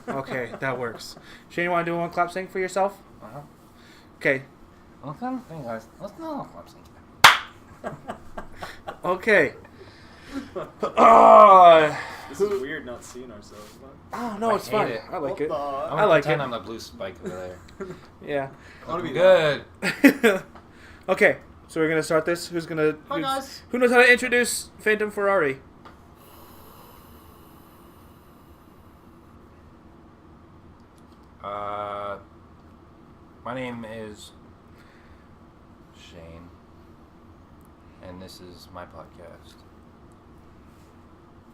Okay, that works. Shane, you want to do one clap sync for yourself? Uh-huh. Okay. Well, hey guys, let's not clap sync. Okay. This is weird not seeing ourselves. Oh, no, it's fine. I like it. I like it. I'm the blue spike over there. Yeah. I want to be good. Okay, so we're going to start this. Who's going to... Hi, guys. Who knows how to introduce Phantom Ferrari? My name is Shane, and this is my podcast.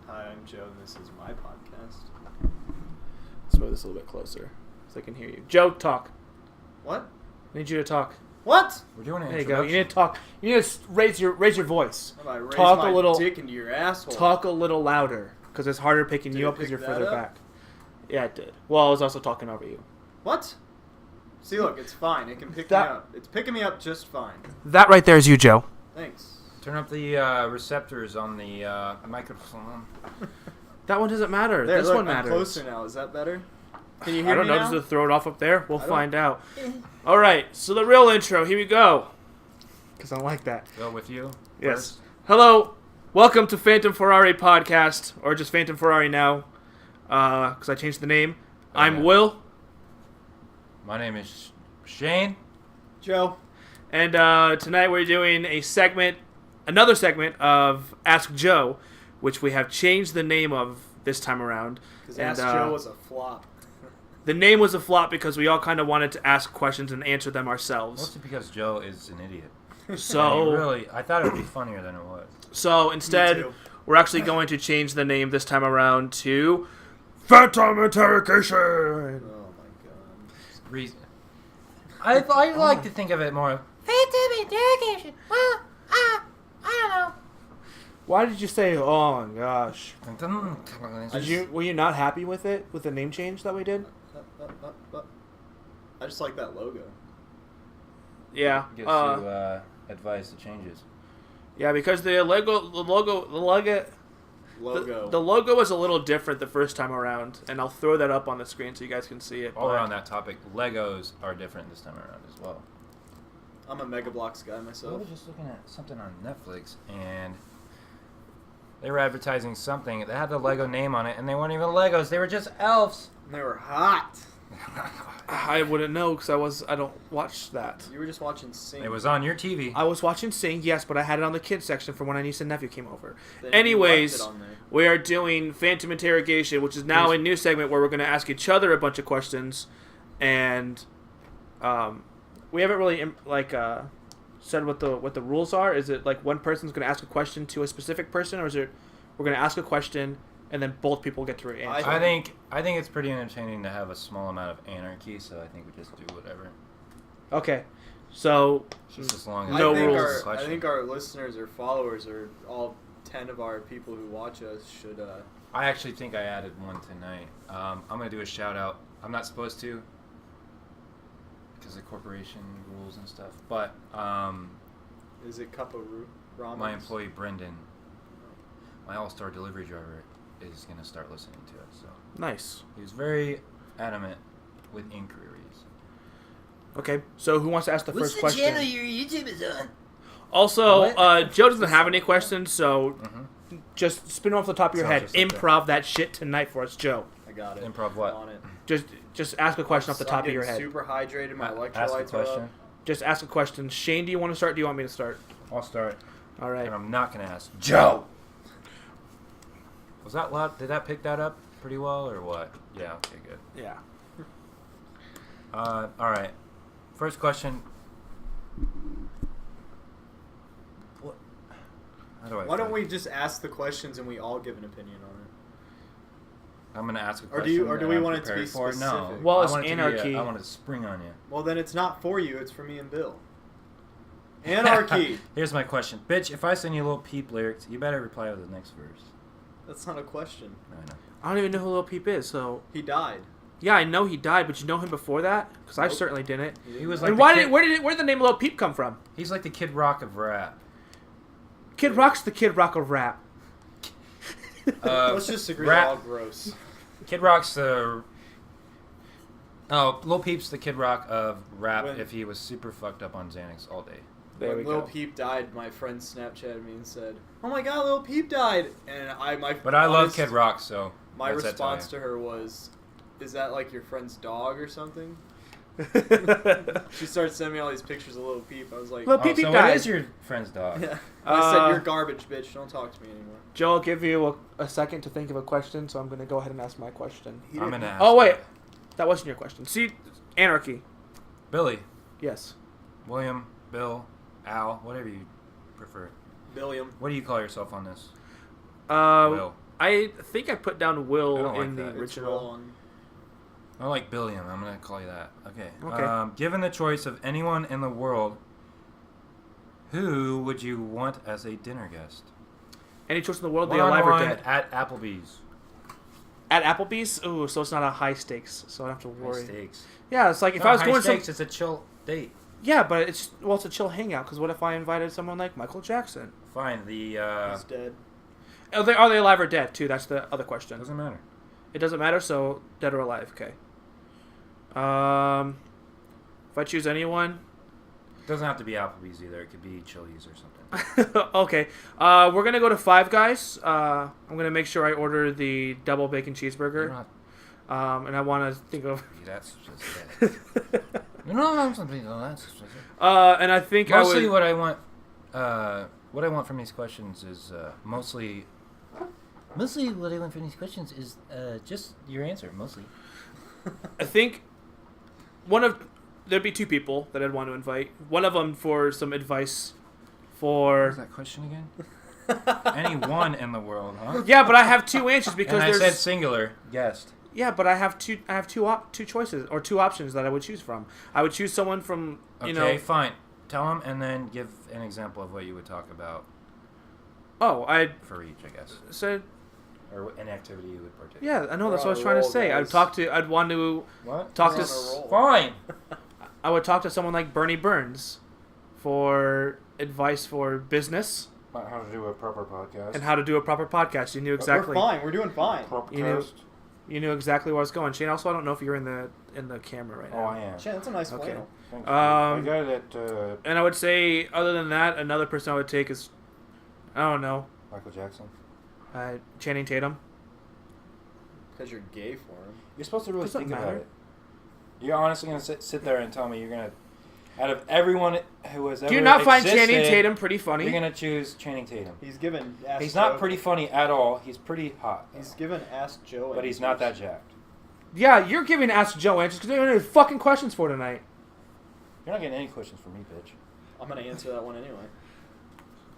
Hi, I'm Joe, and this is my podcast. Let's move this a little bit closer so I can hear you. Joe, talk. What? I need you to talk. What? We're doing an There you go. introduction. You need to talk. You need to raise your voice. Have I raised Talk my a little. dick into your asshole? Talk a little louder because it's harder picking Did you it up because pick you're that further up? back. Yeah, it did. Well, I was also talking over you. What? See, look, it's fine. It can pick That- me up. It's picking me up just fine. That right there is you, Joe. Thanks. Turn up the receptors on the microphone. That one doesn't matter. There, This look, one I'm matters. closer now. Is that better? Can you hear I don't me know. now? Just to throw it off up there. We'll I don't- find out. All right. So the real intro. Here we go. Because I like that. Go with you. Yes. First. Hello. Welcome to Phantom Ferrari podcast, or just Phantom Ferrari now, because I changed the name. I'm yeah. Will, My name is Shane. Joe. and tonight we're doing another segment of Ask Joe, which we have changed the name of this time around. Because And, Ask Joe was a flop. The name was a flop because we all kind of wanted to ask questions and answer them ourselves. Mostly because Joe is an idiot. So, I thought it would be funnier than it was. so Me instead, too. we're actually going to change the name this time around to Phantom Interrogation. Oh my god. Reason. I like to think of it more. Phantom Interrogation. Well, I don't know. Why did you say, oh my gosh? Did Were you not happy with it, with the name change that we did? I just like that logo. Yeah. Gives you advice to changes. Yeah, because the logo was a little different the first time around, and I'll throw that up on the screen so you guys can see it. While we're on that topic, Legos are different this time around as well. I'm a Mega Bloks guy I myself. was just looking at something on Netflix, and they were advertising something that had the Lego name on it, and they weren't even Legos; they were just elves. And they were hot. I wouldn't know because I don't watch that. You were just watching Sing. It was on your TV. I was watching Sing, yes, but I had it on the kids section for when my niece and nephew came over. Then you Anyways, left it on there. we are doing Phantom Interrogation, which is now a new segment where we're going to ask each other a bunch of questions, and we haven't really said what the rules are. Is it like one person's going to ask a question to a specific person, or is it we're going to ask a question and then both people get to answer? I think it's pretty entertaining to have a small amount of anarchy, so I think we just do whatever. Okay, so Just as long as No I think rules. I think our listeners or followers or all 10 of our people who watch us should. I actually think I added one tonight. I'm gonna do a shout out. I'm not supposed to because of corporation rules and stuff, but Is it Cup of Ramen? my employee Brendan, my all-star delivery driver, is going to start listening to it. So nice. he was very adamant with inquiries. Okay, so who wants to ask the first question? What's the channel your YouTube is on? Also, What? Joe doesn't have any questions, so Mm-hmm. just spin off the top of your Sounds head. just like Improv that shit tonight for us, Joe. I got it. Improv what? I'm on it. Just ask a question off the top of your head. Super hydrated. My Ask a electrolytes are question. up. Just ask a question. Shane, do you want to start? Do you want me to start? I'll start, All right. and I'm not going to ask Joe. Was that loud? Did that pick that up pretty well, or what? Yeah. Okay. Good. Yeah. All right. First question. What? How do I? Why don't we just ask the questions and we all give an opinion on it? I'm gonna ask a Or question. do you- or do that we I'm want it to be prepared for. No. specific? Well, I it's want it to be anarchy. I want to spring on you. Well, then it's not for you. It's for me and Bill. Anarchy. Here's my question, bitch. If I send you Lil Peep lyrics, you better reply with the next verse. That's not a question. No, I know. I don't even know who Lil Peep is, so... He died. Yeah, I know he died, but you know him before that? Because I Nope. certainly didn't. He was And like where did the name Lil Peep come from? He's like the Kid Rock of rap. Kid Rock's the Kid Rock of rap. Let's just agree rap- they're all gross. Kid Rock's the Oh, Lil Peep's the Kid Rock of rap When- if he was super fucked up on Xanax all day. There when we Lil go. Peep died, my friend Snapchatted me and said, "Oh my God, Lil Peep died!" And But I love Kid Rock, so My what's that tell response you? to her was, "Is that like your friend's dog or something?" She started sending me all these pictures of Lil Peep. I was like, Lil Peep so died. it is your friend's dog. Yeah. I said, Uh, "You're garbage, bitch. Don't talk to me anymore." Joe, I'll give you a second to think of a question, so I'm going to go ahead and ask my question. He I'm didn't- gonna ask. Oh, wait. That wasn't your question. See, anarchy. Billy, Yes. William, Bill, Al, whatever you prefer. Billiam. What do you call yourself on this? Will. I think I put down Will I don't in like the that. It's original. wrong. I like Billiam. I'm gonna call you that. Okay. Okay. Given the choice of anyone in the world, who would you want as a dinner guest? Any choice in the world, they alive or One-on-one dead? at Applebee's. At Applebee's? Ooh, so it's not a high stakes, so I don't have to High worry. stakes. Yeah, it's like if Not I was high going stakes, some... it's a chill date. Yeah, but it's a chill hangout, because what if I invited someone like Michael Jackson? Fine. The He's dead. Are they alive or dead, too? That's the other question. doesn't matter. It doesn't matter, so dead or alive, okay. If I choose anyone... Doesn't have to be Applebee's either. It could be Chili's or something. Okay. We're going to go to Five Guys. I'm going to make sure I order the double bacon You cheeseburger. don't And I want to think of... That's just it. No, something. That's just it. and I think Mostly I would... what I want from these questions is mostly what I want from these questions is just your answer, mostly. I think there'd be two people that I'd want to invite. One of them for some advice What was for... that question again? Anyone in the world, huh? Yeah, but I have two answers because And I there's... said singular guest. Yeah, but I have two choices or two options that I would choose from. I would choose someone from, you Okay, know... fine. Tell them and then give an example of what you would talk about Oh, I for each, I guess, said... or an activity you would partake. Yeah, I know, that's We're what I was on a trying to roll, say. guys. I'd want to What? talk We're to... on a roll. Fine. I would talk to someone like Bernie Burns for advice for business How to do a proper podcast. and how to do a proper podcast. You knew exactly. We're fine. We're doing fine. You knew exactly where I was going. Shane, also, I don't know if you're in the camera right now. Oh, I am. Shit, that's a nice Okay. flannel. Thanks. I got it. And I would say, other than that, another person I would take is, I don't know, Michael Jackson. Channing Tatum. Because you're gay for him. You're supposed to really Does that think about matter? it. You're honestly gonna sit there and tell me you're gonna, out of everyone who has ever Do you not find existed, Channing Tatum pretty funny? You're gonna choose Channing Tatum. He's given Ask He's Joe. not pretty funny at all. He's pretty hot. He's given Ask Joe. but he's not that answers. jacked. Yeah, you're giving Ask Joe answers because they don't have any fucking questions for tonight. You're not getting any questions from me, bitch. I'm gonna answer that one anyway.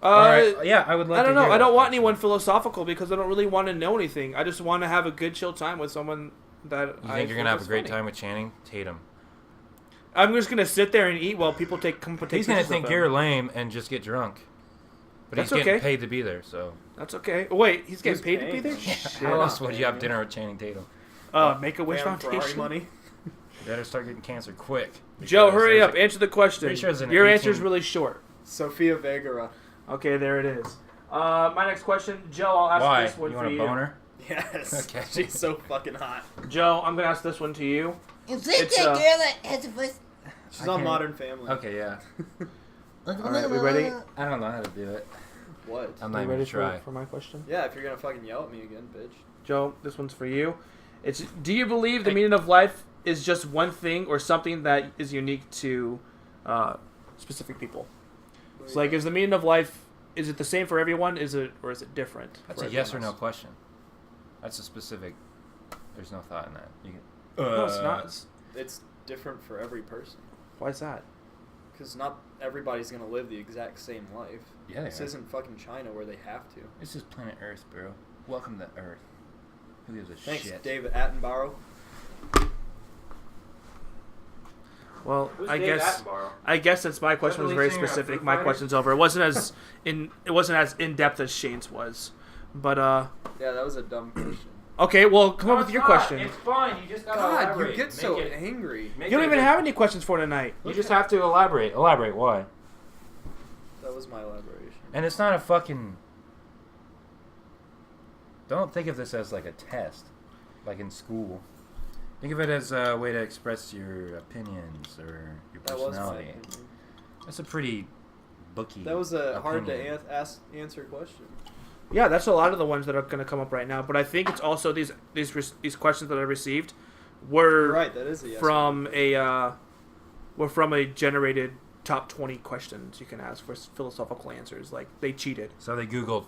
All right. Yeah, I would love I don't to know. hear I don't that, want actually. anyone philosophical because I don't really want to know anything. I just want to have a good chill time with someone that You I think you're think gonna have a is great funny. time with Channing Tatum? I'm just gonna sit there and eat while people take He's gonna pictures think of you're him. lame and just get drunk. But That's he's getting okay. paid to be there, so. That's okay. Oh, wait, he's getting Who's paid to be paying there? him? Shit. How else would you have man. dinner with Channing Tatum? Make-A-Wish Phantom Ferrari Foundation. money. You better start getting cancer quick. Joe, because hurry there's up. Answer the question. pretty sure it's an Your 18 answer's really short. Sofia Vergara. Okay, there it is. My next question, Joe, I'll ask Why? this one You for want a you. boner? Yes. Okay. She's so fucking hot. Joe, I'm gonna ask this one to you. Is It's, it that girl that has a voice? She's I on can't- Modern Family. Okay, yeah. All right, we ready? I don't know how to do it. What? I'm You not even ready gonna try. for my question? Yeah, if you're gonna fucking yell at me again, bitch. Joe, this one's for you. It's: do you believe the meaning of life is just one thing or something that is unique to specific people? It's like, is the meaning of life, is it the same for everyone? Is it different? That's for a yes or everyone no else? question. That's a specific. There's no thought in that. You No, it's not. It's different for every person. Why is that? Because not everybody's gonna live the exact same life. Yeah, This they are. isn't fucking China where they have to. This is planet Earth, bro. Welcome to Earth. Who gives a Thanks, shit? David Attenborough. Well, I guess since my question was very specific, my question's over. It wasn't as in depth as Shane's was, but Yeah, that was a dumb question. okay. Well, come up with your question. It's fine. You just gotta God, elaborate. you get so Make it- angry. make You don't it even a- have any questions for tonight. You just have to elaborate. Elaborate. Why? That was my elaboration. And it's not a fucking. Don't think of this as like a test, like in school. Think of it as a way to express your opinions or your That was my personality. opinion. That's a pretty booky. That was a hard to opinion. answer question. Yeah, that's a lot of the ones that are going to come up right now. But I think it's also these questions that I received were You're right. That is a yes. from a generated top 20 questions you can ask for philosophical answers. Like they cheated. So they Googled,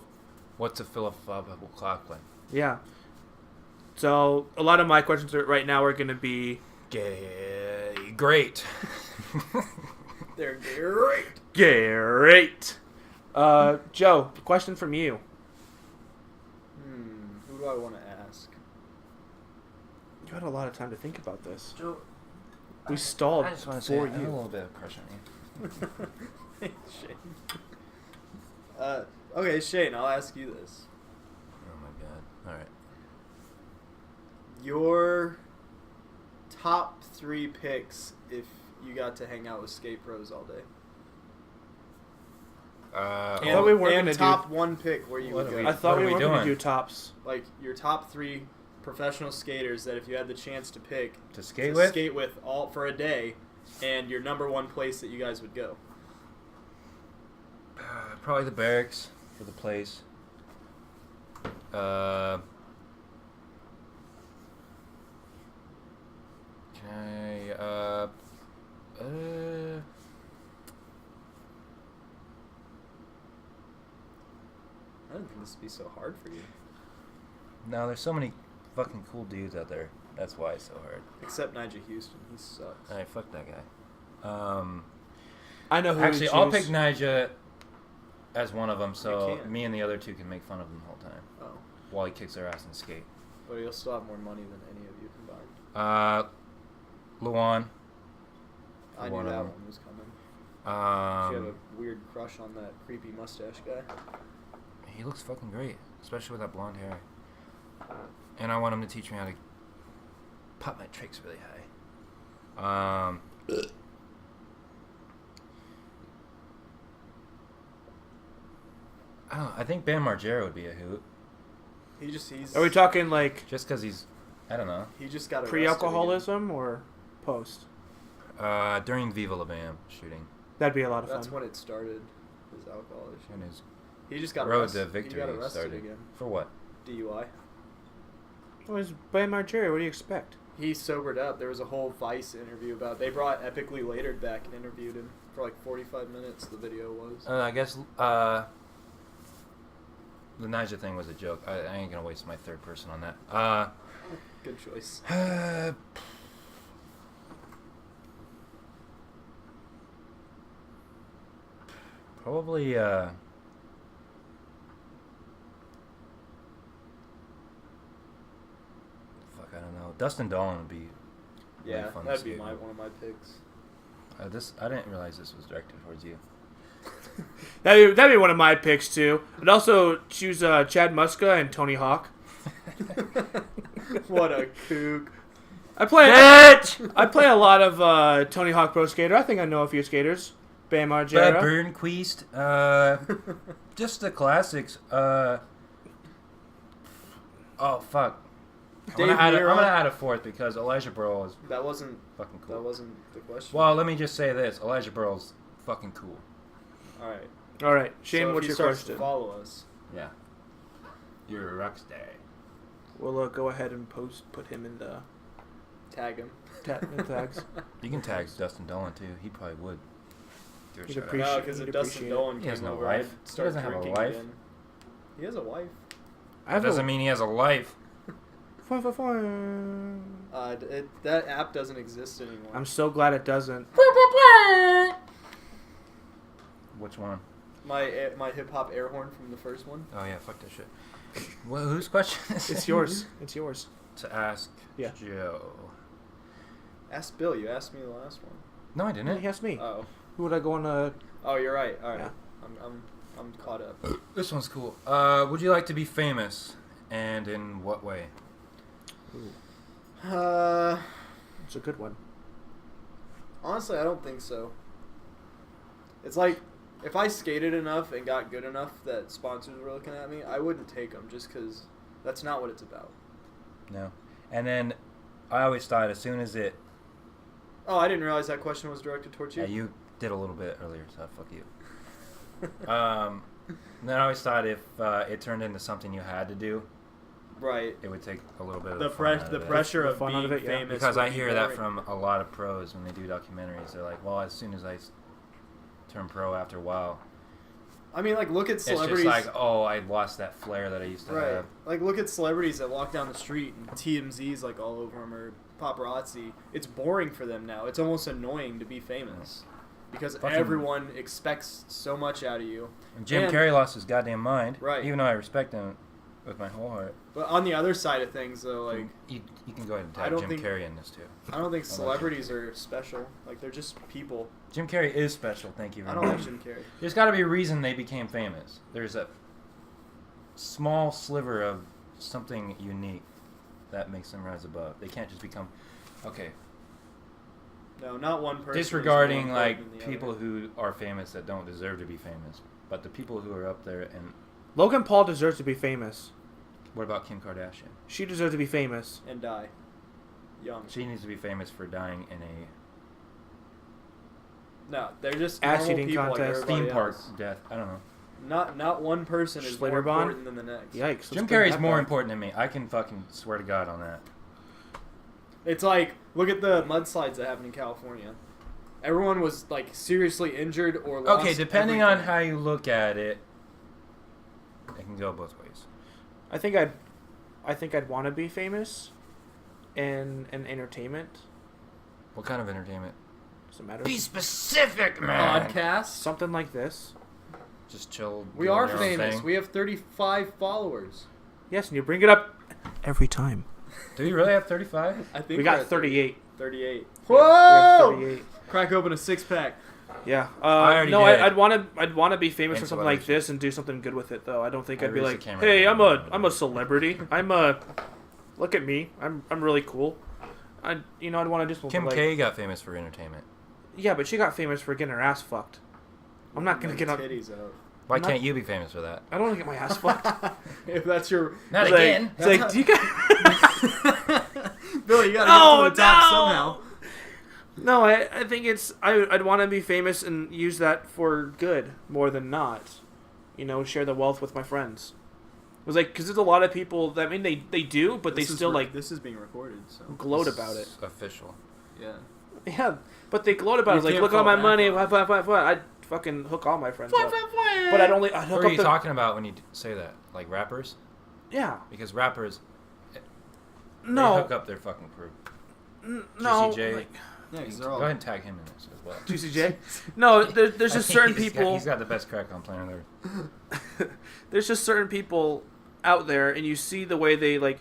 what's a philosophical clockwork? Yeah. So a lot of my questions right now are going to be Great. They're great. great. Joe, question from you. Who do I want to ask? You had a lot of time to think about this. Joe, We stalled I just want to for say I have a you. little bit of crush on you. Shane. Okay, Shane, I'll ask you this. Oh my god. All right. Your top 3 picks if you got to hang out with skate pros all day. I thought we weren't and gonna top 1 pick where you What would are go. we- I thought What are we we were going to doing? do tops. Like your top 3 professional skaters that if you had the chance to pick To skate to with? skate with all for a day, and your number 1 place that you guys would go. Probably the barracks for the place. Can I, I didn't think this would be so hard for you. no, there's so many fucking cool dudes out there. That's why it's so hard. Except Nigel Houston. He sucks. Alright, fuck that guy. I know who Actually, to I'll choose. pick Nija as one of them, so You can't. me and the other 2 can make fun of him the whole time Oh. while he kicks their ass in skate. But he'll still have more money than any of you combined. Luan. I one knew of that them. one was coming. She had a weird crush on that creepy mustache guy. He looks fucking great, especially with that blonde hair. And I want him to teach me how to pop my tricks really high. I don't know, I think Bam Margera would be a hoot. He's. Are we talking like Just because he's, I don't know, He just got arrested pre-alcoholism or post? during Viva La Bam shooting. Thatd be a lot of again. That's fun. when it started. His alcoholism. And his He just got road arrested. to victory He got arrested started. again. For what? DUI. It was Bam Margera. What do you expect? He sobered up. There was a whole Vice interview about. They brought Epically Later back and interviewed him for like 45 minutes. The video was. I guess the Nija thing was a joke. I ain't gonna waste my third person on that. Good choice. Probably fuck, I don't know. Dustin Dolan would be Yeah, fun to that'd be skate with. one of my picks. I didn't realize this was directed towards you. That'd be one of my picks too. I'd also choose Chad Muska and Tony Hawk. What a kook. I play a lot of Tony Hawk Pro Skater. I think I know a few skaters. Bam Margera. Burnquist, just the classics. Oh fuck. I'm Dave gonna Mirra. add a fourth because Elijah Burrow is That wasn't. fucking cool. That wasn't the question. Well, let me just say this: Elijah Burrow's fucking cool. All right. All right, Shane, So if what's he your starts question? To follow us. Yeah. You're a rock star. We'll go ahead and put him in the Tag him. tags. You can tag Dustin Dolan too. He probably would. Give a He'd shout out. appreciate- No, because He'd if Dustin appreciate it. Dolan He came has no over, wife. I'd He start doesn't have a drinking wife. again. He has a wife. I have Doesn't mean he has a life. That app doesn't exist anymore. I'm so glad it doesn't. Which one? My hip hop air horn from the first one. Oh yeah, fuck that shit. Well, whose question is it? It's yours. It's yours. To ask Yeah. Joe. Ask Bill. You asked me the last one. No, I No, didn't. he asked me. Oh. Who would I go on a... Oh, you're right. All right. Yeah. I'm caught up. This one's cool. Would you like to be famous, and in what way? It's a good one. Honestly, I don't think so. It's like if I skated enough and got good enough that sponsors were looking at me, I wouldn't take them just because that's not what it's about. No. And then, I always thought as soon as it... Oh, I didn't realize that question was directed towards you. Yeah, you did a little bit earlier, so fuck you. Then I always thought if it turned into something you had to do, right, it would take a little bit of the fun out of it. pressure of fun out being of it, yeah. famous. Because would I be hear that boring. from a lot of pros when they do documentaries. They're like, well, as soon as I turn pro after a while, I mean, like, look at it's celebrities. just like, oh, I lost that flair that I used to Right. have. Like, look at celebrities that walk down the street and TMZ's like all over them, or paparazzi. It's boring for them now. It's almost annoying to be famous because Fucking- everyone expects so much out of you. And Jim And- Carrey lost his goddamn mind. Right. Even though I respect him with my whole heart. But on the other side of things, though, like, You can go ahead and I tag don't Jim think- Carrey in this too. I don't think celebrities are special. Like, they're just people. Jim Carrey is special. Thank you I very don't much. like Jim Carrey. There's got to be a reason they became famous. There's a small sliver of something unique that makes them rise above. They can't just become... Okay, No, not one person. is disregarding more like important than the people other. who are famous that don't deserve to be famous, but the people who are up there. And Logan Paul deserves to be famous. what about Kim Kardashian? She deserves to be famous. And die young. She needs to be famous for dying in a No, they're just Ass normal eating people contest. like everybody theme park else. death. I don't know. Not one person is more Schlitterbahn? important than the next. Yikes. let's Jim bring Carrey's that more back. important than me. I can fucking swear to God on that. It's like, look at the mudslides that happened in California. Everyone was like seriously injured or lost. Okay, depending on everything. how you look at it, it can go both ways. I think I'd want to be famous in entertainment. What kind of entertainment? Doesn't matter. Be specific, man. Podcast. Something like this. Just chill. We doing are your own famous. thing. We have 35 followers. Yes, and you bring it up every time. Do you really have 35? I think We we're got at 38. 38. We have Whoa! 38. Crack open a 6-pack. Yeah. I already No, did. I'd want to be famous And for something like celebrities. this and do something good with it, though. I don't think I I'd be raised like, the camera hey, down. I'm a celebrity. Look at me. I'm really cool. I'd want to do something Kim like. K got famous for entertainment. Yeah, but she got famous for getting her ass fucked. I'm not gonna Like get on. titties out. Why I'm not- can't you be famous for that? I don't want to get my ass fucked. If that's your Not It's like- again. It's like, do you got? Billy, you gotta No, get to the top no! somehow. No, I think I'd want to be famous and use that for good more than not. Share the wealth with my friends. It was like, because there's a lot of people that, they do, but This they is still, this is being recorded, so gloat This about it. is Official. yeah. Yeah, but they gloat about You it. Like, can't look at all fall my money. back What? I'd fucking hook all my friends up. But I'd What hook are up you the... talking about when you say that? Like rappers? Yeah. Because rappers, they No. hook up their fucking crew. No. Juicy J. Like, Yeah, Go 'cause they're all... ahead and tag him in this as well. Juicy J? No, there's I just think certain he's people... he's got the best crack on planet Earth. There's just certain people out there, and you see the way they, like...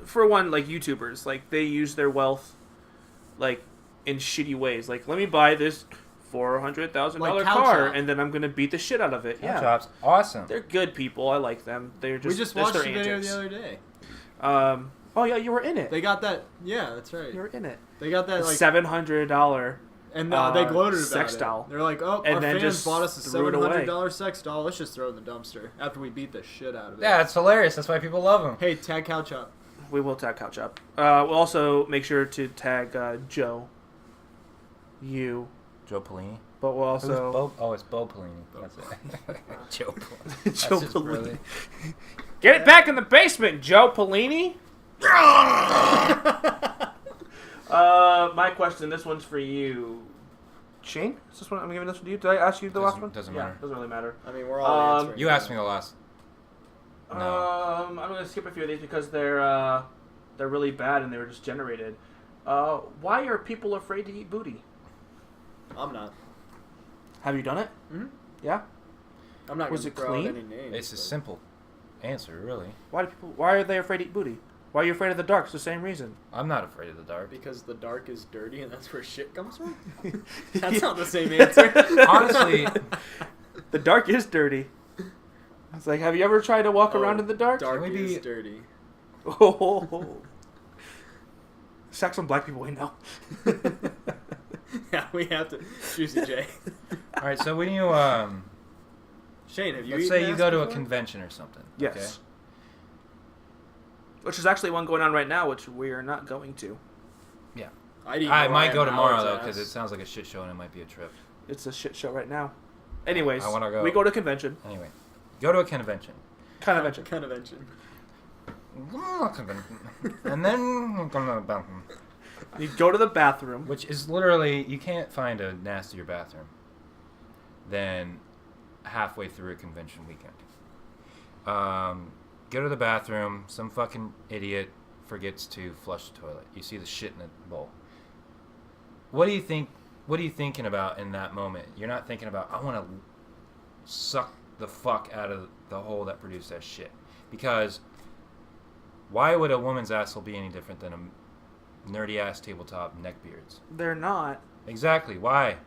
For one, like, YouTubers. Like, they use their wealth, like, in shitty ways. Like, let me buy this $400,000 Like Cow car, Chop. and then I'm going to beat the shit out of it. Yeah. Chops, awesome. They're good people. I like them. They're just... we just that's watched their the video antics. the other day. Oh, yeah, you were in it. They got that... Yeah, that's right. You were in it. They got that, like... $700. And they gloated about sex it. doll. They're like, oh, And our then fans just bought us a threw it away. $700 sex doll. Let's just throw it in the dumpster after we beat the shit out of it. Yeah, it's hilarious. That's why people love him. Hey, tag Cow Chop. We will tag Couch Up. We'll also make sure to tag Joe. You. Joe Pelini. But we'll Who's also... Bo? Oh, it's Bo Pelini. That's it. Joe Pelini. That's Joe his Pelini. brother. Get it back in the basement, Joe Pelini! My question, this one's for you. Shane? Is this one? I'm giving this one to you. Did I ask you the last one? Doesn't Yeah, matter. doesn't really matter. I mean, we're all Um, answering. You asked me the last. No. I'm going to skip a few of these because they're really bad and they were just generated. Why are people afraid to eat booty? I'm not. Have you done it? Mm-hmm. Yeah? I'm not Was going to it throw out clean? any names. It's a but- simple answer, really. Why are they afraid to eat booty? Why are you afraid of the dark? It's the same reason. I'm not afraid of the dark. Because the dark is dirty and that's where shit comes from? That's not the same answer. Honestly, The dark is dirty. It's like, have you ever tried to walk around in the dark? Dark Can we is be- dirty. Oh. Sack some black people we know. Yeah, we have to. Juicy J. all right. So when you Shane, have you let's eaten say you ass go to a before? convention or something. Yes. Okay? Which is actually one going on right now, which we are not going to. Yeah. I might go tomorrow though because it sounds like a shit show and it might be a trip. It's a shit show right now. Anyways, I want to go. We go to convention. Anyway, go to a convention. Convention. And then go to the bathroom. You go to the bathroom. Which is literally, you can't find a nastier bathroom than halfway through a convention weekend. Go to the bathroom. Some fucking idiot forgets to flush the toilet. You see the shit in the bowl. What do you think? What are you thinking about in that moment? You're not thinking about, I want to suck the fuck out of the hole that produced that shit. Because why would a woman's asshole be any different than a nerdy ass tabletop neckbeards? They're not. Exactly. Why?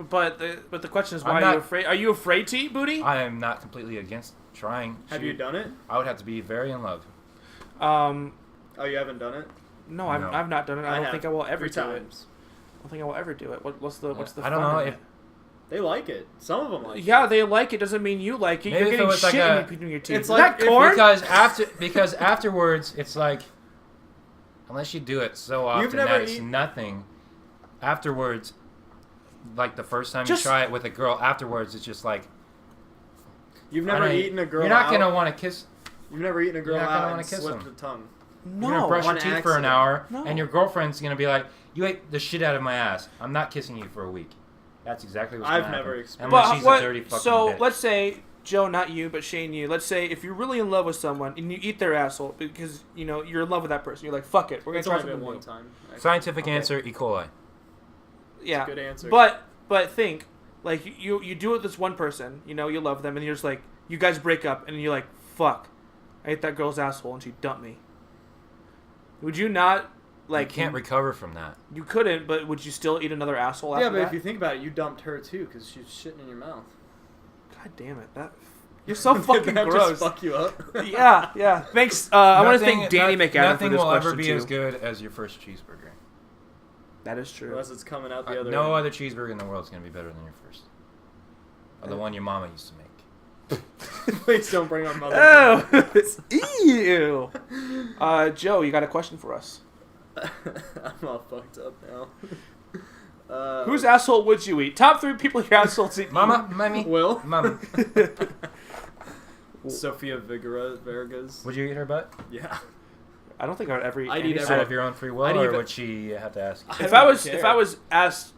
But the question is, why are you afraid? Are you afraid to eat booty? I am not completely against trying. Have you done it? I would have to be very in love. Oh, you haven't done it? No, I've not done it. I don't think I will ever do it. I don't think I will ever do it. What's the I don't know if they like it. Some of them like it. Yeah, they like it. Doesn't mean you like it. Maybe You're getting shit like between your teeth. It's like corn? because afterwards it's like, unless you do it so often that it's nothing. Afterwards, like the first time you try it with a girl, afterwards it's just like, you've never eaten a girl. You're not gonna want to kiss. You've never eaten a girl out and kiss slipped the tongue. No. You're gonna brush your teeth for an hour, no. and your girlfriend's gonna be like, "You ate the shit out of my ass. I'm not kissing you for a week." That's exactly what's gonna happen. I've never experienced. Unless she's a dirty fucking So bitch. let's say, Joe, not you, but Shane, you. Let's say if you're really in love with someone and you eat their asshole because you're in love with that person, you're like, "Fuck it, we're gonna try something one new." time. Scientific answer: E. coli. Yeah, good answer. But think, like you do it with this one person, you love them, and you're just like, you guys break up, and you're like, "Fuck, I ate that girl's asshole and she dumped me." Would you not, like... You can't recover from that. You couldn't, but would you still eat another asshole after that? Yeah, but if you think about it, you dumped her too, because she's shitting in your mouth. God damn it. You're so fucking that gross. Just fuck you up? Yeah. Thanks. I want to thank Danny McAdam for this question, Nothing will ever be as good as your first cheeseburger. That is true. Unless it's coming out the other No end. other cheeseburger in the world is going to be better than your first. Or the one your mama used to make. Please don't bring our mother. Oh, ew. Joe, you got a question for us? I'm all fucked up now. Whose asshole would you eat? Top 3 people your asshole to eat. Mama, mommy, Will, mama. Sofia Vergara's. Would you eat her butt? Yeah. I don't think I would ever eat. I'd any eat sort Out of- of your own free will, or would she have to ask you? If I was asked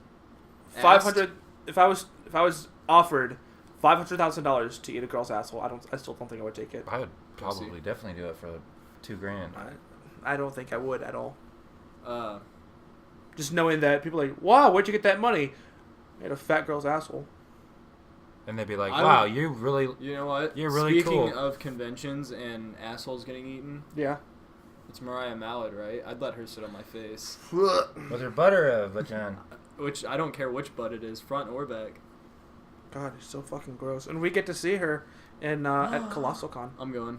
500, if I was offered $500,000 to eat a girl's asshole, I still don't think I would take it. I would probably definitely do it for $2,000. I don't think I would at all. Uh, Just knowing that people are like, wow, where'd you get that money? I ate a fat girl's asshole. And they'd be like, wow, you really... You know what? You're really Speaking cool. of conventions and assholes getting eaten, Yeah. it's Mariah Mallard, right? I'd let her sit on my face. Was her butt or a vagina? Which, I don't care which butt it is, front or back. God, it's so fucking gross. And we get to see her in at Colossal Con. I'm going.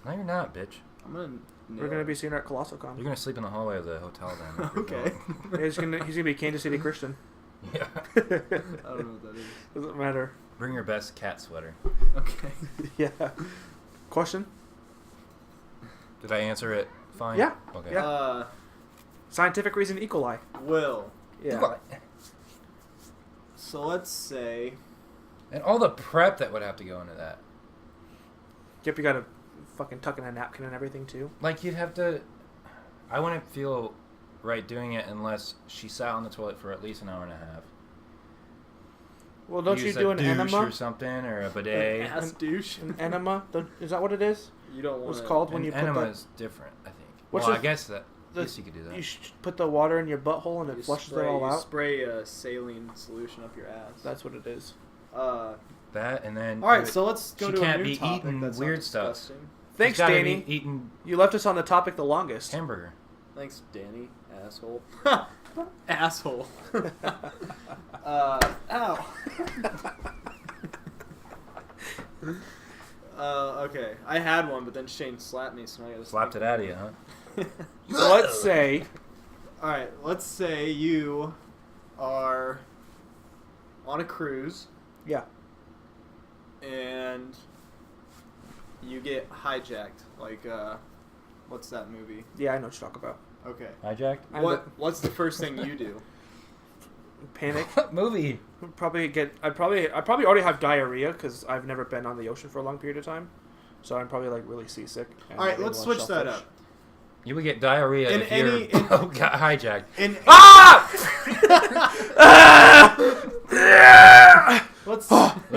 No, you're not, bitch. I'm going to... We're gonna be seeing her at Colossal Con. You're gonna sleep in the hallway of the hotel then. Okay. Yeah, he's gonna be Kansas City Christian. Yeah. I don't know what that is. Doesn't matter. Bring your best cat sweater. Okay. Yeah. Question? Did I answer it fine? Yeah. Okay. Yeah. Scientific reason E. coli. Will. Yeah. So let's say... And all the prep that would have to go into that. Yep, you gotta fucking tuck in a napkin and everything too. Like, you'd have to... I wouldn't feel right doing it unless she sat on the toilet for at least an hour and a half. Well, don't you Use do a an douche enema? or something, or a bidet. Ass douche. An enema? Is that what it is? You don't want What's called when An you put enema that? is different, I think. What's Well, the- I guess you could do that. You put the water in your butthole and it flushes it all You out. spray a saline solution up your ass. That's what it is. That, and then... All right, so let's go she to can't a new be topic eating that's not weird stuff. disgusting. Thanks, She's gotta Danny. be eating You left us on the topic the longest. hamburger. Thanks, Danny. Asshole. Asshole. Ow. Okay. I had one, but then Shane slapped me, so I gotta... Slapped it out of you, huh? So let's say... Alright, let's say you are on a cruise Yeah. and you get hijacked. Like, what's that movie? Yeah, I know what you're talking about. Okay. Hijacked? What's the first thing you do? Panic. What movie? I'd probably already have diarrhea because I've never been on the ocean for a long period of time, so I'm probably like really seasick. All right, let's switch that up. You would get diarrhea if you got hijacked.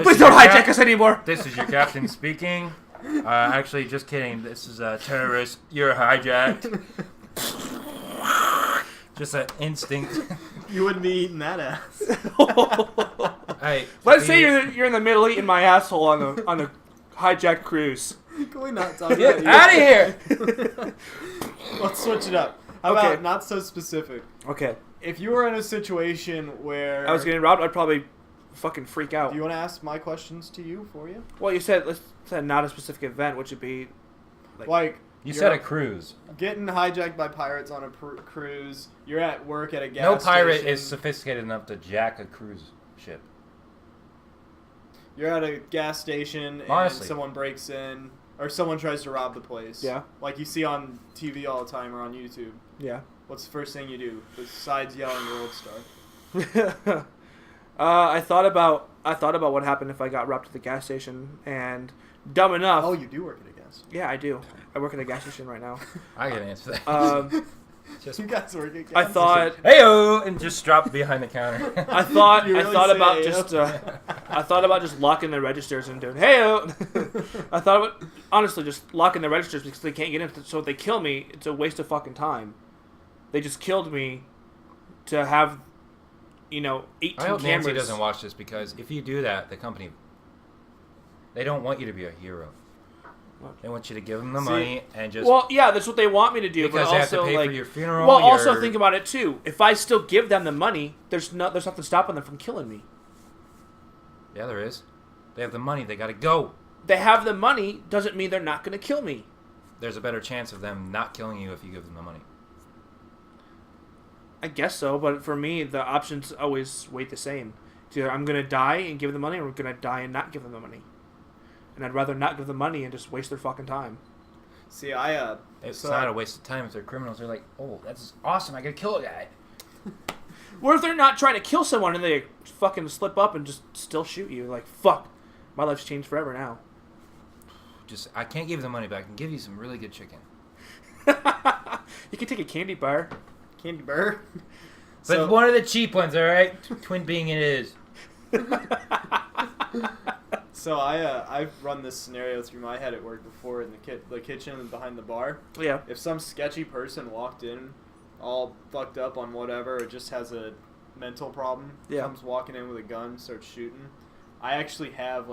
Please don't hijack us anymore. This is your captain speaking. Actually, just kidding. This is a terrorist. You're hijacked. Just an instinct. You wouldn't be eating that ass. Hey, let's say you're in the middle eating my asshole on a hijacked cruise. Can we not talk Get about you? out of here! Let's switch it up. How about not so specific? Okay. If you were in a situation where I was getting robbed, I'd probably fucking freak out. Do you want to ask my questions to you for you? Well, you said not a specific event, which would be like you said a cruise. Getting hijacked by pirates on a cruise. You're at work at a gas station. No pirate station. is sophisticated enough to jack a cruise ship. You're at a gas station and someone breaks in, or someone tries to rob the place. Yeah. Like you see on TV all the time or on YouTube. Yeah. What's the first thing you do besides yelling "Gold Star"? I thought about what happened if I got robbed at the gas station, and dumb enough. Oh, you do work at a gas station. Yeah, I do. I work at a gas station right now. I can answer that. Just you guys work at gas I thought, heyo, and just drop behind the counter. I thought about just locking the registers and doing heyo. I thought about honestly just locking the registers because they can't get in. So if they kill me, it's a waste of fucking time. They just killed me to have, 18 I hope cameras. Nancy doesn't watch this because if you do that, the company, they don't want you to be a hero. They want you to give them the money and just... Well, yeah, that's what they want me to do. Because but they also, have to pay like, for your funeral. Well, also think about it, too. If I still give them the money, there's nothing stopping them from killing me. Yeah, there is. They have the money. They got to go. They have the money doesn't mean they're not going to kill me. There's a better chance of them not killing you if you give them the money. I guess so, but for me, the options always weigh the same. It's either I'm going to die and give them the money, or I'm going to die and not give them the money. And I'd rather not give them money and just waste their fucking time. See, it's not a waste of time if they're criminals. They're like, oh, that's awesome. I got to kill a guy. What if they're not trying to kill someone and they fucking slip up and just still shoot you? Like, fuck. My life's changed forever now. I can't give you the money, but I can give you some really good chicken. You can take a candy bar. Candy bar? But one of the cheap ones, all right? Twin being it is. So I've run this scenario through my head at work before in the kitchen and behind the bar. Yeah. If some sketchy person walked in all fucked up on whatever or just has a mental problem, comes walking in with a gun, starts shooting, I actually have,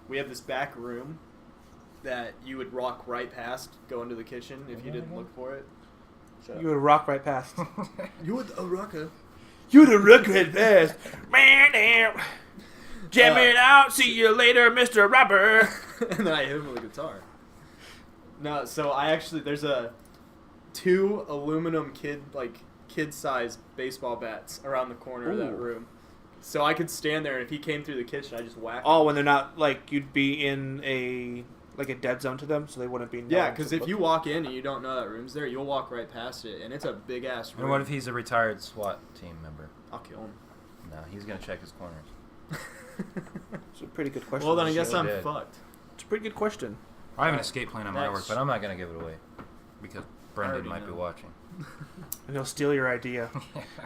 we have this back room that you would walk right past, go into the kitchen if you didn't look for it. You would rock right past. You would a rocker. You would rock right past. Man, damn. Jam it out. See you later, Mr. Rapper. And then I hit him with a guitar. No, so there's two aluminum kid-sized baseball bats around the corner of that room. So I could stand there, and if he came through the kitchen, I just whack him. Oh, when they're not, you'd be in a dead zone to them, so they wouldn't be... Yeah, because if you walk in and you don't know that room's there, you'll walk right past it, and it's a big-ass room. And what if he's a retired SWAT team member? I'll kill him. No, he's going to check his corners. It's a pretty good question. Well, then I guess I'm did. fucked. It's a pretty good question. I have an escape plan on my work, but I'm not going to give it away because Brendan might be watching. And he'll steal your idea.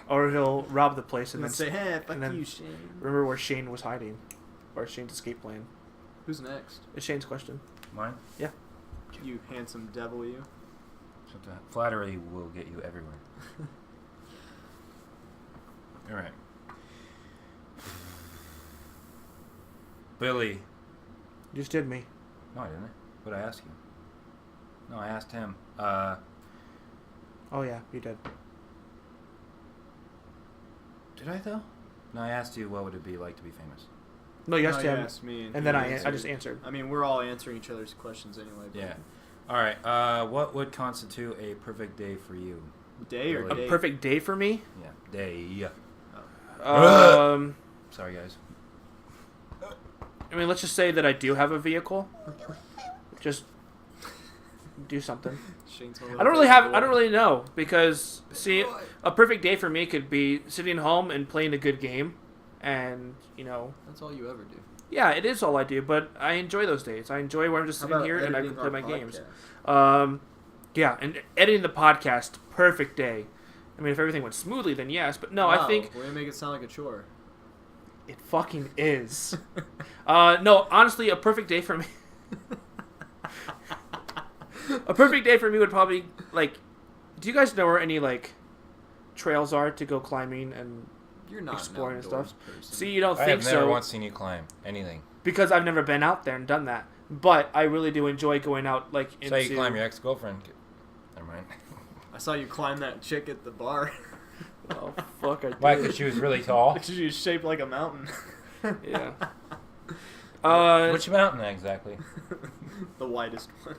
Or he'll rob the place and then say, hey, fuck you, Shane. Remember where Shane was hiding. Or Shane's escape plan. Who's next? It's Shane's question. Mine? Yeah. You handsome devil, you. Flattery will get you everywhere. All right. Billy. You just did me. No, I didn't. What did I ask you? No, I asked him. Oh, yeah, you did. Did I, though? No, I asked you what would it be like to be famous. No, you asked him. Asked me, and then I just answered. I mean, we're all answering each other's questions anyway. Yeah. All right. What would constitute a perfect day for you? Day or a day? Perfect day for me? Yeah, day. Sorry, guys. I mean, let's just say that I do have a vehicle. Just do something. Shane's I don't really know because a perfect day for me could be sitting home and playing a good game, and that's all you ever do. Yeah, it is all I do, but I enjoy those days. I enjoy where I'm just sitting here and I can play my games. Yeah, and editing the podcast, perfect day. I mean, if everything went smoothly, then yes. But no, I think... We're going to make it sound like a chore. It fucking is. No, honestly, a perfect day for me... A perfect day for me would probably, like... Do you guys know where any, like, trails are to go climbing and exploring and stuff? Person. See, you don't think so. I have never once seen you climb anything. Because I've never been out there and done that. But I really do enjoy going out, like, into... So you climb your ex-girlfriend. Never mind. I saw you climb that chick at the bar. Oh, fuck, I did. Why, because she was really tall? She was shaped like a mountain. Yeah. Which mountain, exactly? The widest one.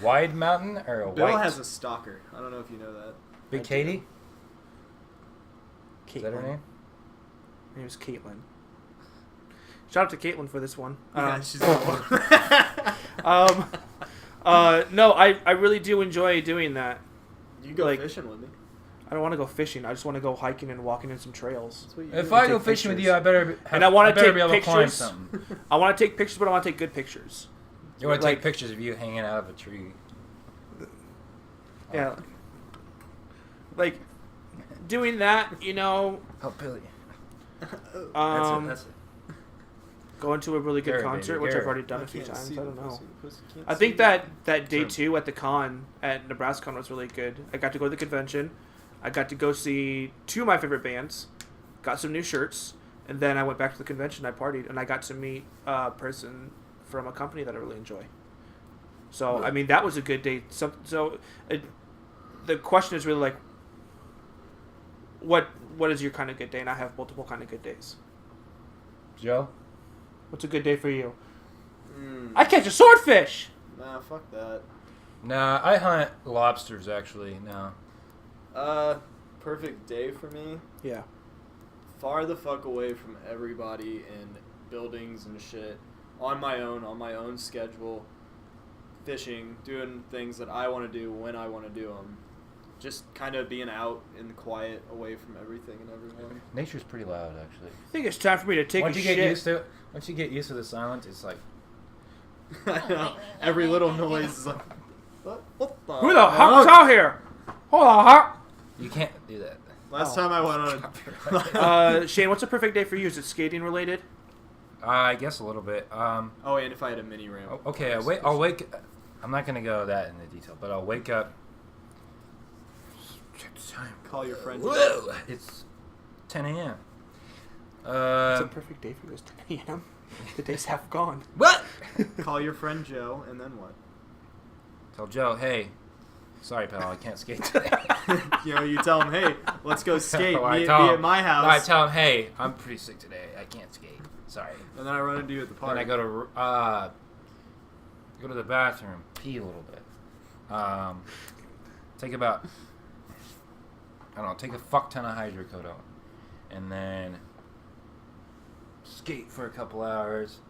Wide mountain or a Bill white? has a stalker. I don't know if you know that. Big Katie? Caitlin. Is that her name? Her name is Caitlin. Shout out to Caitlin for this one. Yeah, she's the one. No, I really do enjoy doing that. You go fishing with me. I don't want to go fishing. I just want to go hiking and walking in some trails. If I go fishing with you, I better and I want to take be able pictures. To climb something. I want to take pictures, but I want to take good pictures. You want to take pictures of you hanging out of a tree. Yeah. Like, doing that, Oh, Billy. That's it. Going to a really good Gary, concert, baby, which Gary. I've already done a few times. I don't know. Pussy I think that day 2 at the con, at NebraskaCon, was really good. I got to go to the convention. I got to go see 2 of my favorite bands. Got some new shirts. And then I went back to the convention. I partied. And I got to meet a person from a company that I really enjoy. So, I mean, that was a good day. The question is really like, what is your kind of good day? And I have multiple kind of good days. Joe? What's a good day for you? I catch a swordfish! Nah, fuck that. Nah, I hunt lobsters, actually. No. Perfect day for me. Yeah. Far the fuck away from everybody in buildings and shit. On my own schedule. Fishing, doing things that I want to do when I want to do them. Just kind of being out in the quiet, away from everything and everyone. Nature's pretty loud, actually. I think it's time for me to take a shit. Once you get used to the silence, it's like... I know. Every little noise is like... What the Who the fuck's out here? Hold on, You can't do that. Last time I went on... Shane, what's a perfect day for you? Is it skating related? I guess a little bit. and if I had a mini ramp. Okay, I'll wake... I'm not going to go that in the detail, but I'll wake up... Check the time. Call your friend. Whoa! It's 10 a.m. It's a perfect day for you. It's 10 a.m. The day's half gone. What? Call your friend Joe, and then what? Tell Joe, hey, sorry, pal, I can't skate today. You tell him, hey, let's go skate. Be him, at my house. No, I tell him, hey, I'm pretty sick today. I can't skate. Sorry. And then I run into you at the park. Then I go to the bathroom, pee a little bit. Take about, I don't know, take a fuck ton of hydrocodone. And then skate for a couple hours.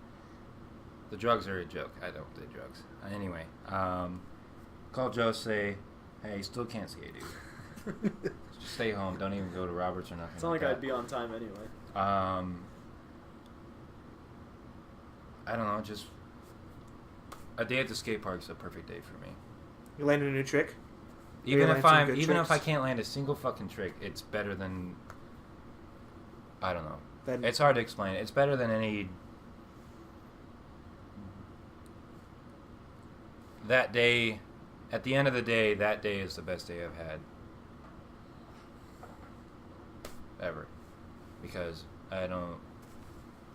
The drugs are a joke. I don't do drugs. Anyway, call Joe, say, hey, you still can't skate, dude. Just stay home. Don't even go to Roberts or nothing. It's not like I'd be on time anyway. I don't know, just a day at the skate park is a perfect day for me. You landed a new trick? Even if I can't land a single fucking trick, it's better than, I don't know. It's hard to explain. It's better than any. That day, at the end of the day, that day is the best day I've had ever, because I don't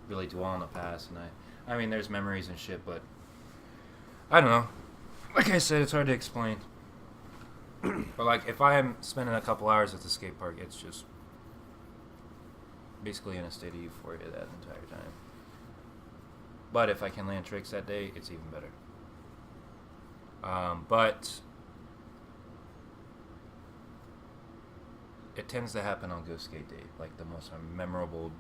really dwell on the past, and I mean, there's memories and shit, but I don't know. Like I said, it's hard to explain. But like, if I am spending a couple hours at the skate park, it's just basically in a state of euphoria that entire time. But if I can land tricks that day, it's even better. But it tends to happen on Go Skate Day, like the most memorable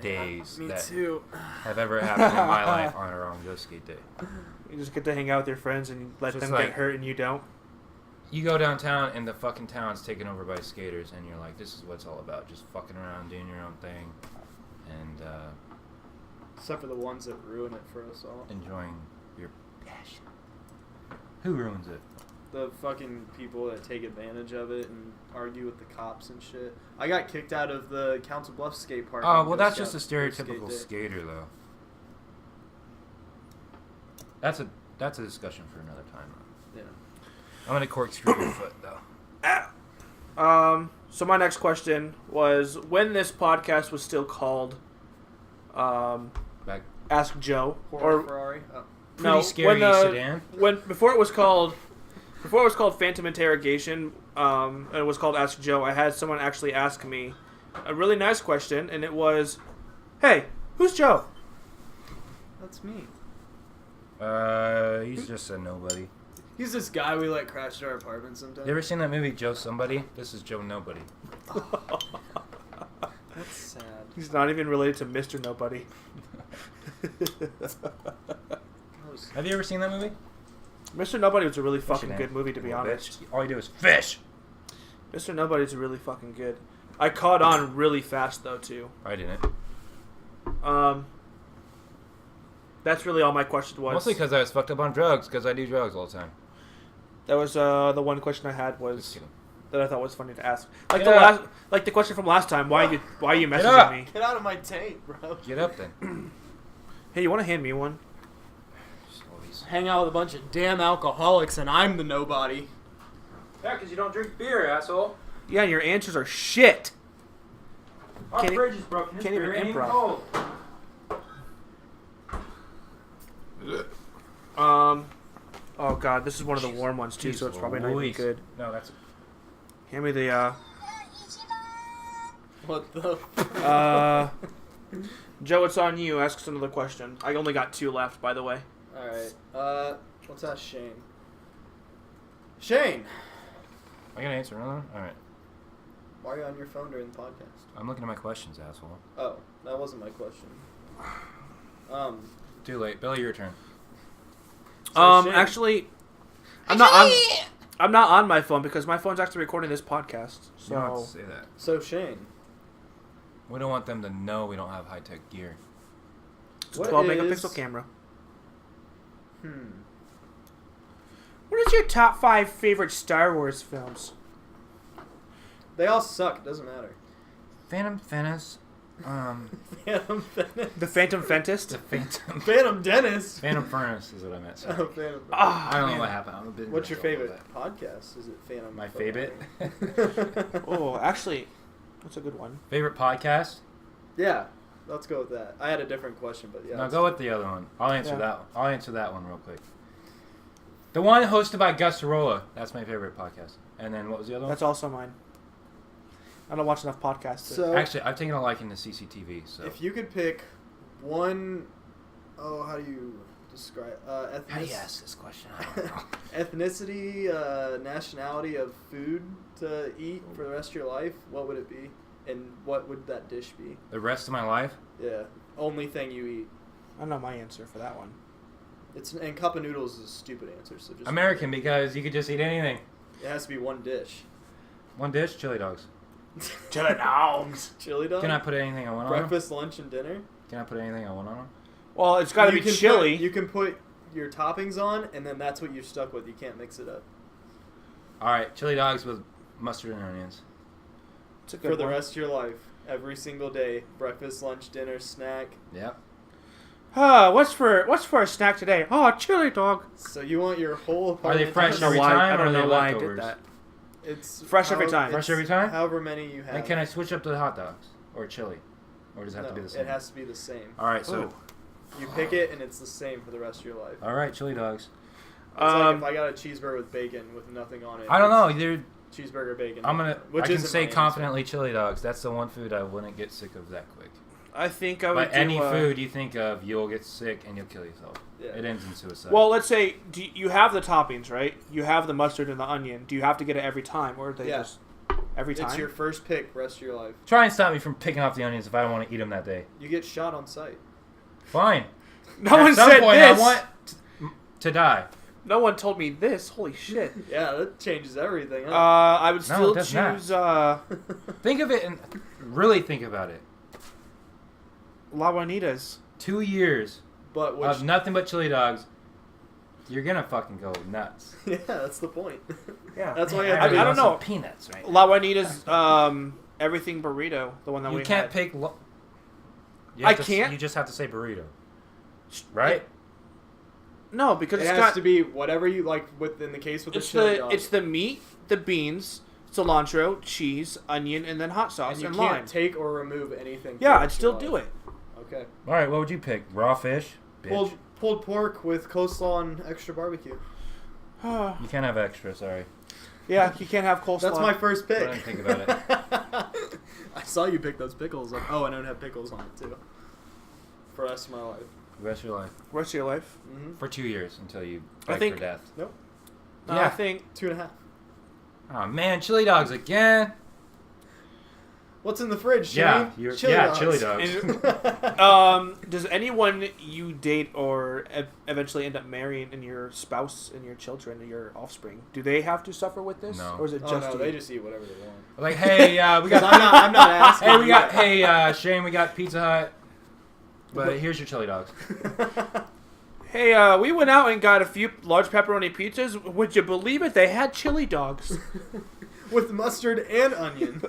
days Me that too. have ever happened in my life on a wrong go skate day. You just get to hang out with your friends and you let Just them like- get hurt and you don't. You go downtown and the fucking town's taken over by skaters, and you're like, this is what it's all about. Just fucking around, doing your own thing, and Except for the ones that ruin it for us all. enjoying your passion. Who ruins it? The fucking people that take advantage of it and argue with the cops and shit. I got kicked out of the Council Bluffs skate park. Oh, on well, Girl that's just a Scout skate stereotypical day. skater, though. That's a discussion for another time. Yeah. I'm gonna corkscrew your foot, though. So my next question was, when this podcast was still called Back. Ask Joe, Or Ferrari. Oh. Pretty scary sedan. Before it was called Phantom Interrogation, and it was called Ask Joe, I had someone actually ask me a really nice question, and it was, "Hey, who's Joe?" That's me. He's just a nobody. He's this guy we let crash at our apartment sometimes. You ever seen that movie Joe Somebody? This is Joe Nobody. That's sad. He's not even related to Mr. Nobody. Have you ever seen that movie? Mr. Nobody was a really What's fucking your good name? movie, to be Little honest. bitch. All you do is fish. Mr. Nobody's really fucking good. I caught on really fast though too. I didn't. That's really all my question was. Mostly because I was fucked up on drugs, because I do drugs all the time. That was the one question I had Just was kidding. that I thought was funny to ask. Like Get the question from last time. Why are you Get messaging up! me? Get out of my tank, bro. Get up then. Hey, you want to hand me one? Always. Hang out with a bunch of damn alcoholics and I'm the nobody. Yeah, because you don't drink beer, asshole. Yeah, and your answers are shit. Our Can't e- fridge is broken. This can't even beer ain't improv. cold. Oh god, this is one of the warm ones too, so it's probably not even Louise. good. No, that's... Hand me the What the? Joe, it's on you. Ask us another question. I only got 2 left, by the way. Alright. Let's ask Shane. Shane! I gotta answer another one? Alright. Why are you on your phone during the podcast? I'm looking at my questions, asshole. Oh, that wasn't my question. Too late. Billy, your turn. So Shane, Actually, I'm not on my phone because my phone's actually recording this podcast. You don't have So to say that. So Shane, We don't want them to know we don't have high-tech gear. it's a what 12 is- megapixel camera. hmm. What is your top 5 favorite Star Wars films? They all suck. It doesn't matter. Phantom Fennis. Phantom Furnace. The Phantom Fentist? The Phantom... Phantom Dentist. Phantom Furnace is what I meant. Sorry. Oh, Phantom. Ah, I don't know man. what happened. I'm a bit What's your embarrassed favorite about podcast? Is it Phantom? My Ferrari? favorite? Oh, actually, that's a good one. that. Favorite podcast? Yeah, let's go with that. I had a different question, but yeah. No, go with the other one. I'll answer Yeah. that one. I'll answer that one real quick. The one hosted by Gus Sorolla. That's my favorite podcast. And then what was the other one? That's also mine. I don't watch enough podcasts. So, Actually, I've taken a liking to CCTV. So if you could pick one, how do you describe how do you ask this question? I don't know. ethnicity, nationality of food to eat for the rest of your life? What would it be, and what would that dish be? The rest of my life? Yeah, only thing you eat. I know my answer for that one. And cup of noodles is a stupid answer. So just American, because you could just eat anything. It has to be one dish. One dish, chili dogs. Chili dogs. Chili dog. Can I put anything I want on them? Breakfast, lunch, and dinner. Can I put anything I want on them? Well, it's got to You be can chili. you can put your toppings on, and then that's what you're stuck with. You can't mix it up All right, chili dogs with mustard and onions. It's a good for the one. rest of your life. Every single day, breakfast, lunch, dinner, snack. Yep. What's for a snack today? Oh, chili dog. So you want your whole Are they apartment fresh to- every why, time, I or don't are they know why I leftovers? did that. It's Fresh every time. Fresh every time? However many you have. And can I switch up to the hot dogs or chili, or does it have to be No, the same? it has to be the same. All right, so Ooh. You pick it, and it's the same for the rest of your life. all right, chili dogs. It's like if I got a cheeseburger with bacon with nothing on it. I don't know, it's dude. Cheeseburger bacon. I can isn't say my answer. confidently chili dogs. That's the one food I wouldn't get sick of that quick. I think I would But any do, food you think of, you'll get sick and you'll kill yourself. Yeah. It ends in suicide. Well, let's say you have the toppings, right? You have the mustard and the onion. Do you have to get it every time, or are they Yeah. just? every time. It's your first pick, rest of your life. Try and stop me from picking off the onions if I don't want to eat them that day. You get shot on sight. Fine. No At one some said point, this. I want to die. No one told me this. Holy shit. Yeah, that changes everything. Huh? I would No, still it does not. choose Think of it and really think about it. Lagunitas. 2 years But which, of nothing but chili dogs. You're gonna fucking go nuts. yeah, that's the point. Yeah. That's why you Man, have to really I want don't some know. peanuts right now. Lagunitas, everything burrito, the one that You we can't had. pick. I can't? You just have to say burrito, right? No, because It it's has got to be whatever you like. In the case with the it's chili the dog. it's the meat, the beans, cilantro, cheese, onion, and then hot sauce and you and can't lime. take or remove anything. Yeah, from I'd the still chili do it. Okay. All right, what would you pick? Raw fish? Bitch. Pulled pork with coleslaw and extra barbecue. You can't have extra. Sorry. Yeah, you can't have coleslaw. That's my first pick. I didn't think about it. I saw you pick those pickles. Oh, and I don't have pickles on it too. For the rest of my life. The rest of your life. Rest of your life. Mm-hmm. For 2 years until you I beg think- for death. Nope. No, Yeah. I think 2.5. Oh man, chili dogs again. What's in the fridge, Shane? Yeah, chili dogs. does anyone you date or eventually end up marrying and your spouse and your children and your offspring, do they have to suffer with this? No. Or is it Oh just no, you? they just eat whatever they want. Like, hey, we got. I'm not asking. Hey, we you. got. Hey, Shane, we got Pizza Hut. But here's your chili dogs. Hey, we went out and got a few large pepperoni pizzas. Would you believe it? They had chili dogs. With mustard and onion.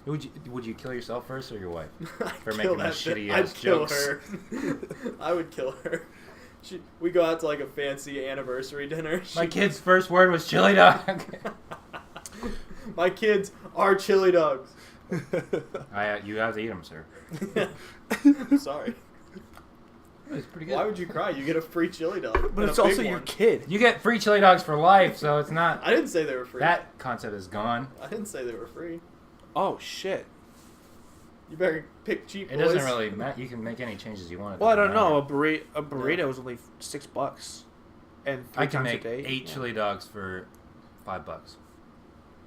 Would you kill yourself first or your wife I'd for kill making that those shitty bitch. ass I'd kill jokes? her. I would kill her. We go out to like a fancy anniversary dinner. My kid's first word was chili dog. My kids are chili dogs. You have to eat them, sir. Sorry. It's pretty good. Why would you cry? You get a free chili dog. But and it's a big also your one. kid. You get free chili dogs for life, so it's not. I didn't say they were free. That concept is gone. I didn't say they were free. Oh, shit. You better pick cheap It boys. doesn't really matter. You can make any changes you want. It Well, I doesn't don't know. matter. A burrito is only $6. And 3 I can times make a day. 8 Yeah. chili dogs for $5.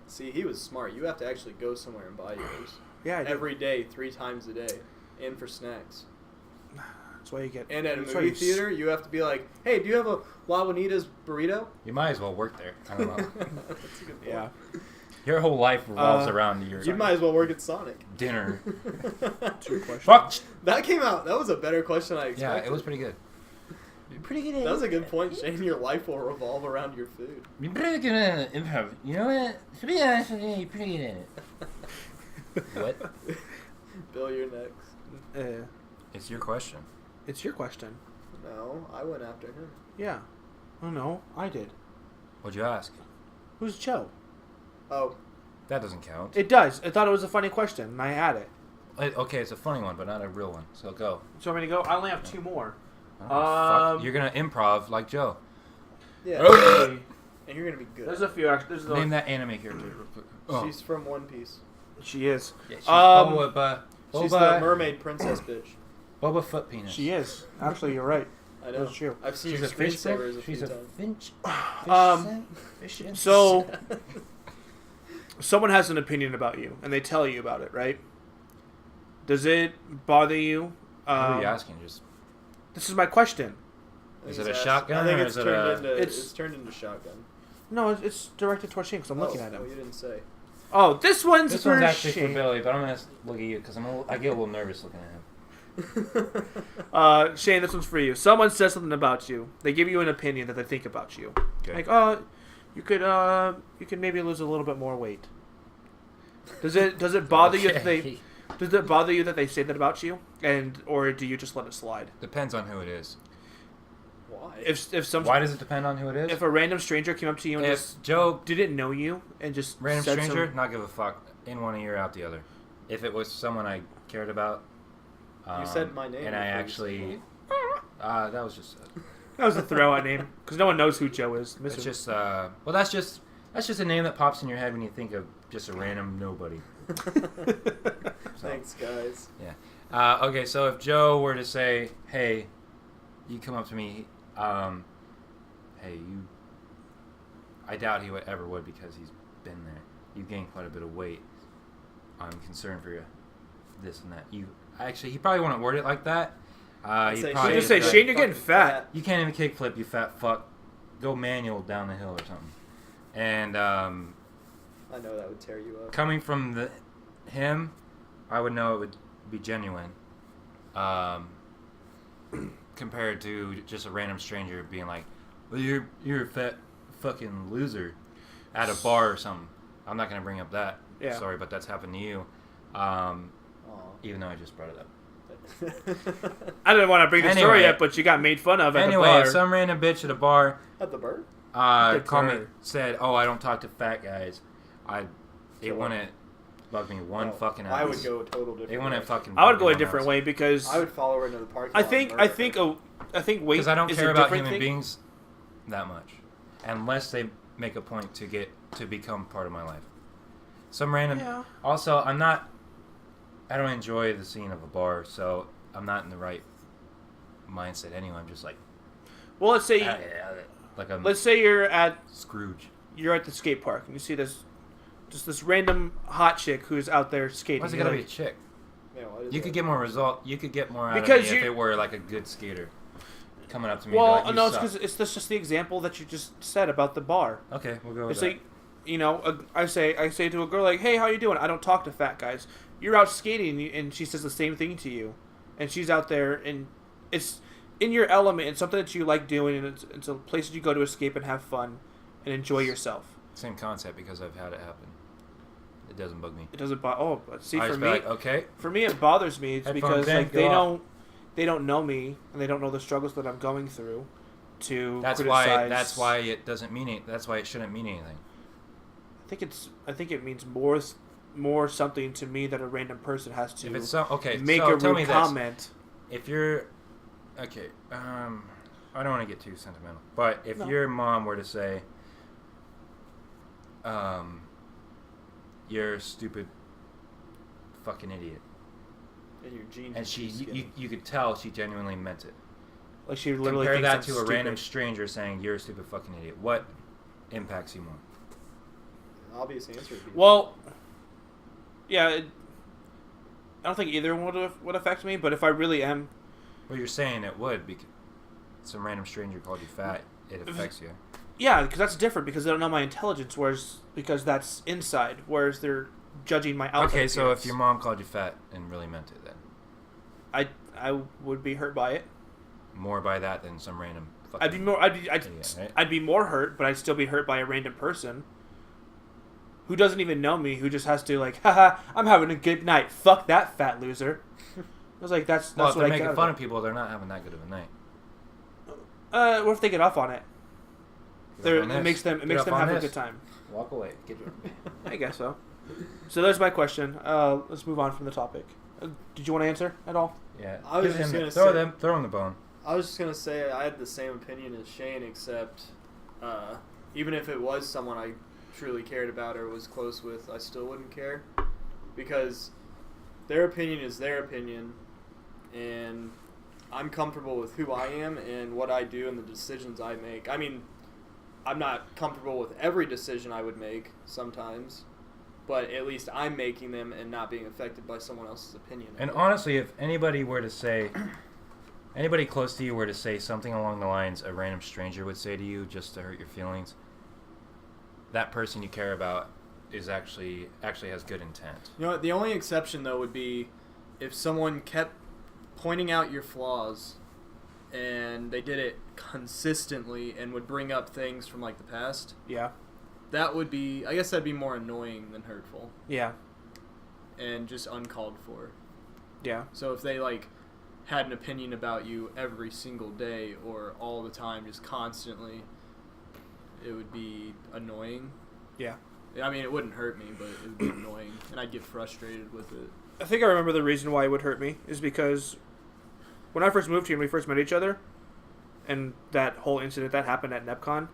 See, he was smart. You have to actually go somewhere and buy yours. Yeah, I do. Every day, 3 times a day. And for snacks. That's why you get. And at a that's why movie you s- theater, you have to be like, hey, do you have a Lagunitas burrito? You might as well work there. I don't know. That's a good point. Yeah. Your whole life revolves around your You might as well work at Sonic. dinner. True question. Fuck. That came out. That was a better question I Yeah, expected. it was pretty good. You're pretty good at That was a good point, Shane. Your life will revolve around your food. You're pretty good at improv. You know what? To be honest with you, you're pretty good at it. What? Bill, you're next. It's your question. It's your question. No, I went after him. Yeah. Oh, no. I did. What'd you ask? Who's Joe? Oh, That doesn't count. It does. I thought it was a funny question, and I had it. Okay, it's a funny one, but not a real one. So go. So I'm going to go. I only have 2 more. Fuck. You're gonna improv like Joe. yeah. Okay. And you're going to be good. There's a few, actually. There's Name that anime character real quick. Oh. She's from One Piece. She is. Yeah, she's Um, She's the mermaid princess bitch. Boba Foot penis. She is. Actually, you're right. I know. That's true. I've seen She's your a fish screensavers a She's few a times. finch. Fish in. So, someone has an opinion about you, and they tell you about it, right? Does it bother you? What are you asking? Just This is my question. Is it He's a asked- shotgun I think or it's is it turned a- into It's- it's turned into shotgun. No, it's directed towards Shane because I'm looking at Oh, him. you didn't say. Oh, this one's This for one's actually Shane. for Billy, but I'm gonna look at you because I get a little nervous looking at him. Shane, this one's for you. Someone says something about you. They give you an opinion that they think about you. Okay. Like, you could maybe lose a little bit more weight. Does it bother you that Okay. does it bother you that they say that about you, or do you just let it slide? Depends on who it is. Why? Why does it depend on who it is? If a random stranger came up to you and If just Joe, didn't know you and just random said stranger, some- not give a fuck. In one ear, out the other. If it was someone I cared about, You said my name and I before you actually, said that was just. that was a throw-out name because no one knows who Joe is. It's just well, that's just a name that pops in your head when you think of just a random nobody. Thanks, guys. Yeah. Okay, so if Joe were to say, "Hey, you come up to me, hey, you," I doubt he ever would because he's been there. you gained quite a bit of weight. I'm concerned for you. This and that. He probably wouldn't word it like that. He'd probably just say, Shane, you're getting fat. You can't even kickflip, you fat fuck. Go manual down the hill or something. And I know that would tear you up. Coming from him, I would know it would be genuine. Compared to just a random stranger being like, well, you're a fat fucking loser at a bar or something. I'm not going to bring up that. Yeah. Sorry, but that's happened to you. Even though I just brought it up. I didn't want to bring the story up, but you got made fun of at the bar. Anyway, some random bitch at a bar. At the bar? Called me, said, "Oh, I don't talk to fat guys." It wouldn't bug me one fucking ounce. I would go a total different. It wouldn't fucking. I would go a different way because I would follow her into the parking lot. I think weight. Because I don't care about human thing. beings that much, unless they make a point to become part of my life. Some random. Yeah. Also, I don't enjoy the scene of a bar, so I'm not in the right mindset anyway. I'm just like. Well, let's say. Let's say you're at Scrooge. You're at the skate park and you see this random hot chick who's out there skating. Why's it gotta be a chick? Yeah, you could get more You could get more out of me if it were like a good skater coming up to me. Well, like, no, it's because it's just the example that you just said about the bar. Okay, we'll go with it's that. Like, I say to a girl like, "Hey, how you doing?" I don't talk to fat guys. You're out skating and she says the same thing to you, and she's out there and it's in your element and something that you like doing, and it's a place that you go to escape and have fun and enjoy yourself. Same concept because I've had it happen. It doesn't bug me. It doesn't bother. Oh, but see, for me, like, okay. For me, it bothers me. It's Headphones because like they don't know me and they don't know the struggles that I'm going through. That's why it doesn't mean it. That's why it shouldn't mean anything. I think it means more something to me that a random person has to. If it's okay, make so a rude comment. If you're okay, I don't want to get too sentimental, but if your mom were to say, "You're a stupid fucking idiot," and your jeans, and you could tell she genuinely meant it. Like she literally compare that thinks to a random stranger saying, "You're a stupid fucking idiot." What impacts you more? Obvious answer would be well, yeah. I don't think either one would affect me, but if I really am. Well, you're saying it would because some random stranger called you fat. It affects you. Yeah, because that's different because they don't know my intelligence, because that's inside, whereas they're judging my outward appearance. So if your mom called you fat and really meant it, then I would be hurt by it. More by that than some random. I'd be more hurt, but I'd still be hurt by a random person who doesn't even know me, who just has to like, haha, I'm having a good night. Fuck that fat loser. I was like, that's well, if what they're I making fun of people, they're not having that good of a night. What if they get off on it? It makes them have a good time. Walk away. Get your. I guess so. So there's my question. Let's move on from the topic. Did you want to answer at all? Yeah. I was just gonna throw him the bone. I was just gonna say I had the same opinion as Shane, except even if it was someone I truly cared about or was close with, I still wouldn't care because their opinion is their opinion, and I'm comfortable with who I am and what I do and the decisions I make. I mean, I'm not comfortable with every decision I would make sometimes, but at least I'm making them and not being affected by someone else's opinion. And honestly, if anybody were to say, anybody close to you were to say something along the lines a random stranger would say to you just to hurt your feelings, that person you care about is actually has good intent. You know what? The only exception, though, would be if someone kept pointing out your flaws and they did it consistently and would bring up things from, like, the past. Yeah. That would be, I guess that'd be more annoying than hurtful. Yeah. And just uncalled for. Yeah. So if they, like, had an opinion about you every single day or all the time, just constantly, it would be annoying. Yeah. I mean, it wouldn't hurt me, but it would be annoying, and I'd get frustrated with it. I think I remember the reason why it would hurt me is because when I first moved here and we first met each other, and that whole incident that happened at NEPCON,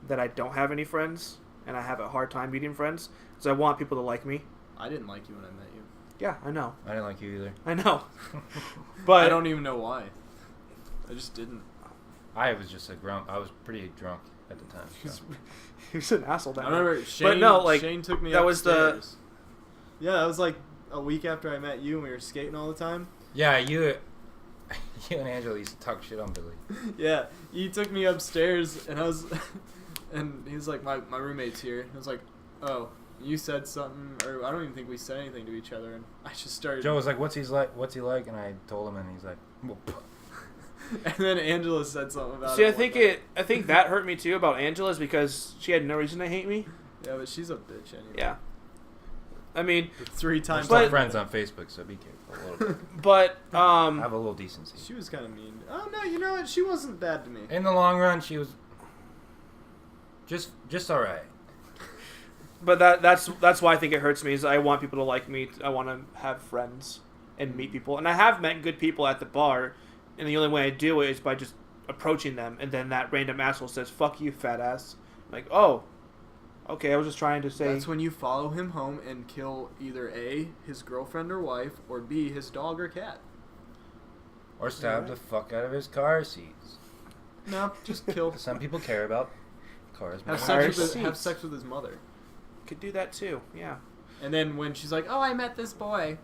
that I don't have any friends, and I have a hard time meeting friends, because I want people to like me. I didn't like you when I met you. Yeah, I know. I didn't like you either. I know. But I don't even know why. I just didn't. I was just a grump. I was pretty drunk at the time. So. He was an asshole down I remember Shane took me that upstairs. was Yeah, that was like a week after I met you and we were skating all the time. Yeah, you and Angela used to talk shit on Billy. Yeah, he took me upstairs and and he was like, my roommate's here. I was like, oh, you said something, or I don't even think we said anything to each other, and I just started. Joe was like, what's he like? And I told him, and he's like, and then Angela said something about See, it. I think that hurt me too about Angela's because she had no reason to hate me. Yeah, but she's a bitch anyway. Yeah. I mean, 3 times. We're still friends on Facebook, so be careful a little bit. But have a little decency. She was kind of mean. Oh no, you know what? She wasn't bad to me. In the long run, she was just all right. But that's why I think it hurts me is I want people to like me. I want to have friends and meet people, and I have met good people at the bar, and the only way I do it is by just approaching them, and then that random asshole says "fuck you, fat ass." I'm like, oh, okay, I was just trying to say. That's when you follow him home and kill either A, his girlfriend or wife, or B, his dog or cat. Or stab the fuck out of his car seats. No, just kill. Some people care about cars. Have sex with his mother. Could do that too, yeah. And then when she's like, "Oh, I met this boy,"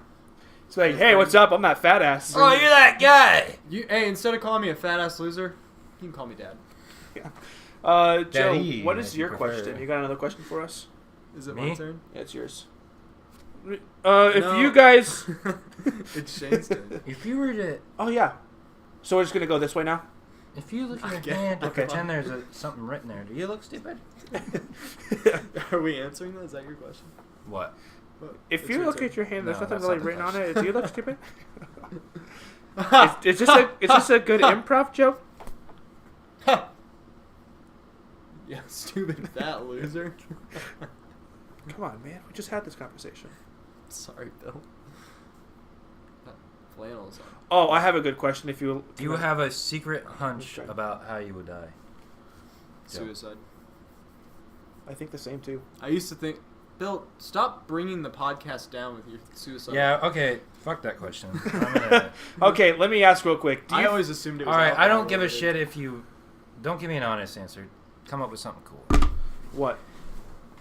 it's like, "Hey, what's up? I'm that fat ass." Oh, you're that guy. Hey, instead of calling me a fat ass loser, you can call me dad. Yeah. Joe, Daddy, what is if you your prefer. question? You got another question for us? Is it Me? my turn? Yeah, it's yours. No. If you guys, It's Shane's turn. If you were to, oh yeah, so we're just gonna go this way now. if you look at Okay. your hand and Okay. pretend there's something written there, do you look stupid? Are we answering that? Is that your question? What? If It's you your look turn. at your hand, there's No, nothing that's really not the written on question. it. Do you look stupid? is this a good improv joke? Yeah, stupid fat loser. Come on, man. We just had this conversation. Sorry, Bill. Flannels on. Oh, I have a good question. If you Do you have a secret hunch Okay. about how you would die? Suicide. I think the same too. I used to think, Bill, stop bringing the podcast down with your suicide. Yeah. Okay. Fuck that question. I'm gonna, Okay, let me ask real quick. I always assumed it was all right. I alcohol don't give a related. shit if you don't give me an honest answer. Come up with something cool What?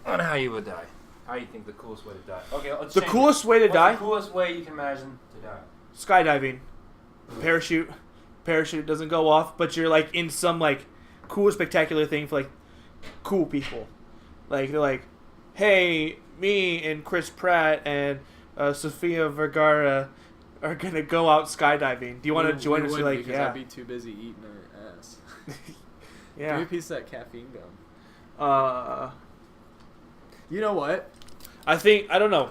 on how you would die. How you think the coolest way to die? Okay. Let's The change coolest it. way to What's die? The coolest way you can imagine to die. Skydiving. Parachute doesn't go off, but you're like in some like cool spectacular thing for like cool people. Like they're like, hey, me and Chris Pratt and Sofia Vergara are gonna go out skydiving. Do you want to join us? You're like, because yeah, I'd be too busy eating her ass. Give me yeah. a piece of that caffeine gum. You know what? I don't know.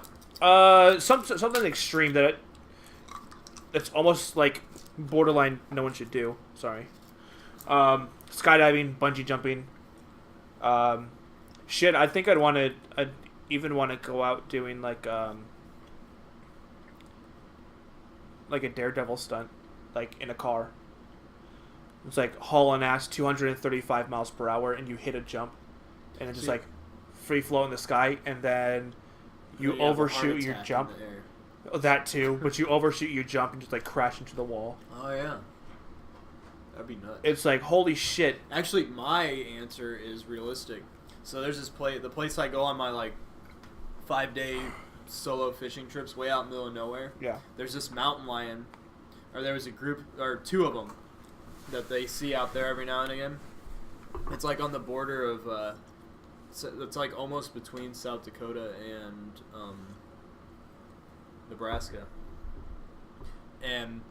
Something extreme that's almost like borderline. No one should do. Sorry. Skydiving, bungee jumping. Shit, I think I'd even want to go out doing like a daredevil stunt, like in a car. It's like hauling ass 235 miles per hour, and you hit a jump, and it's just like free flow in the sky, and then you overshoot your jump. That too, but you overshoot your jump and just like crash into the wall. Oh yeah, that'd be nuts. It's like holy shit. Actually, my answer is realistic. So there's this place, the place I go on my like 5-day solo fishing trips, way out in the middle of nowhere. Yeah. There's this mountain lion, or there was a group or 2 of them that they see out there every now and again. It's like on the border of, it's like almost between South Dakota and Nebraska. And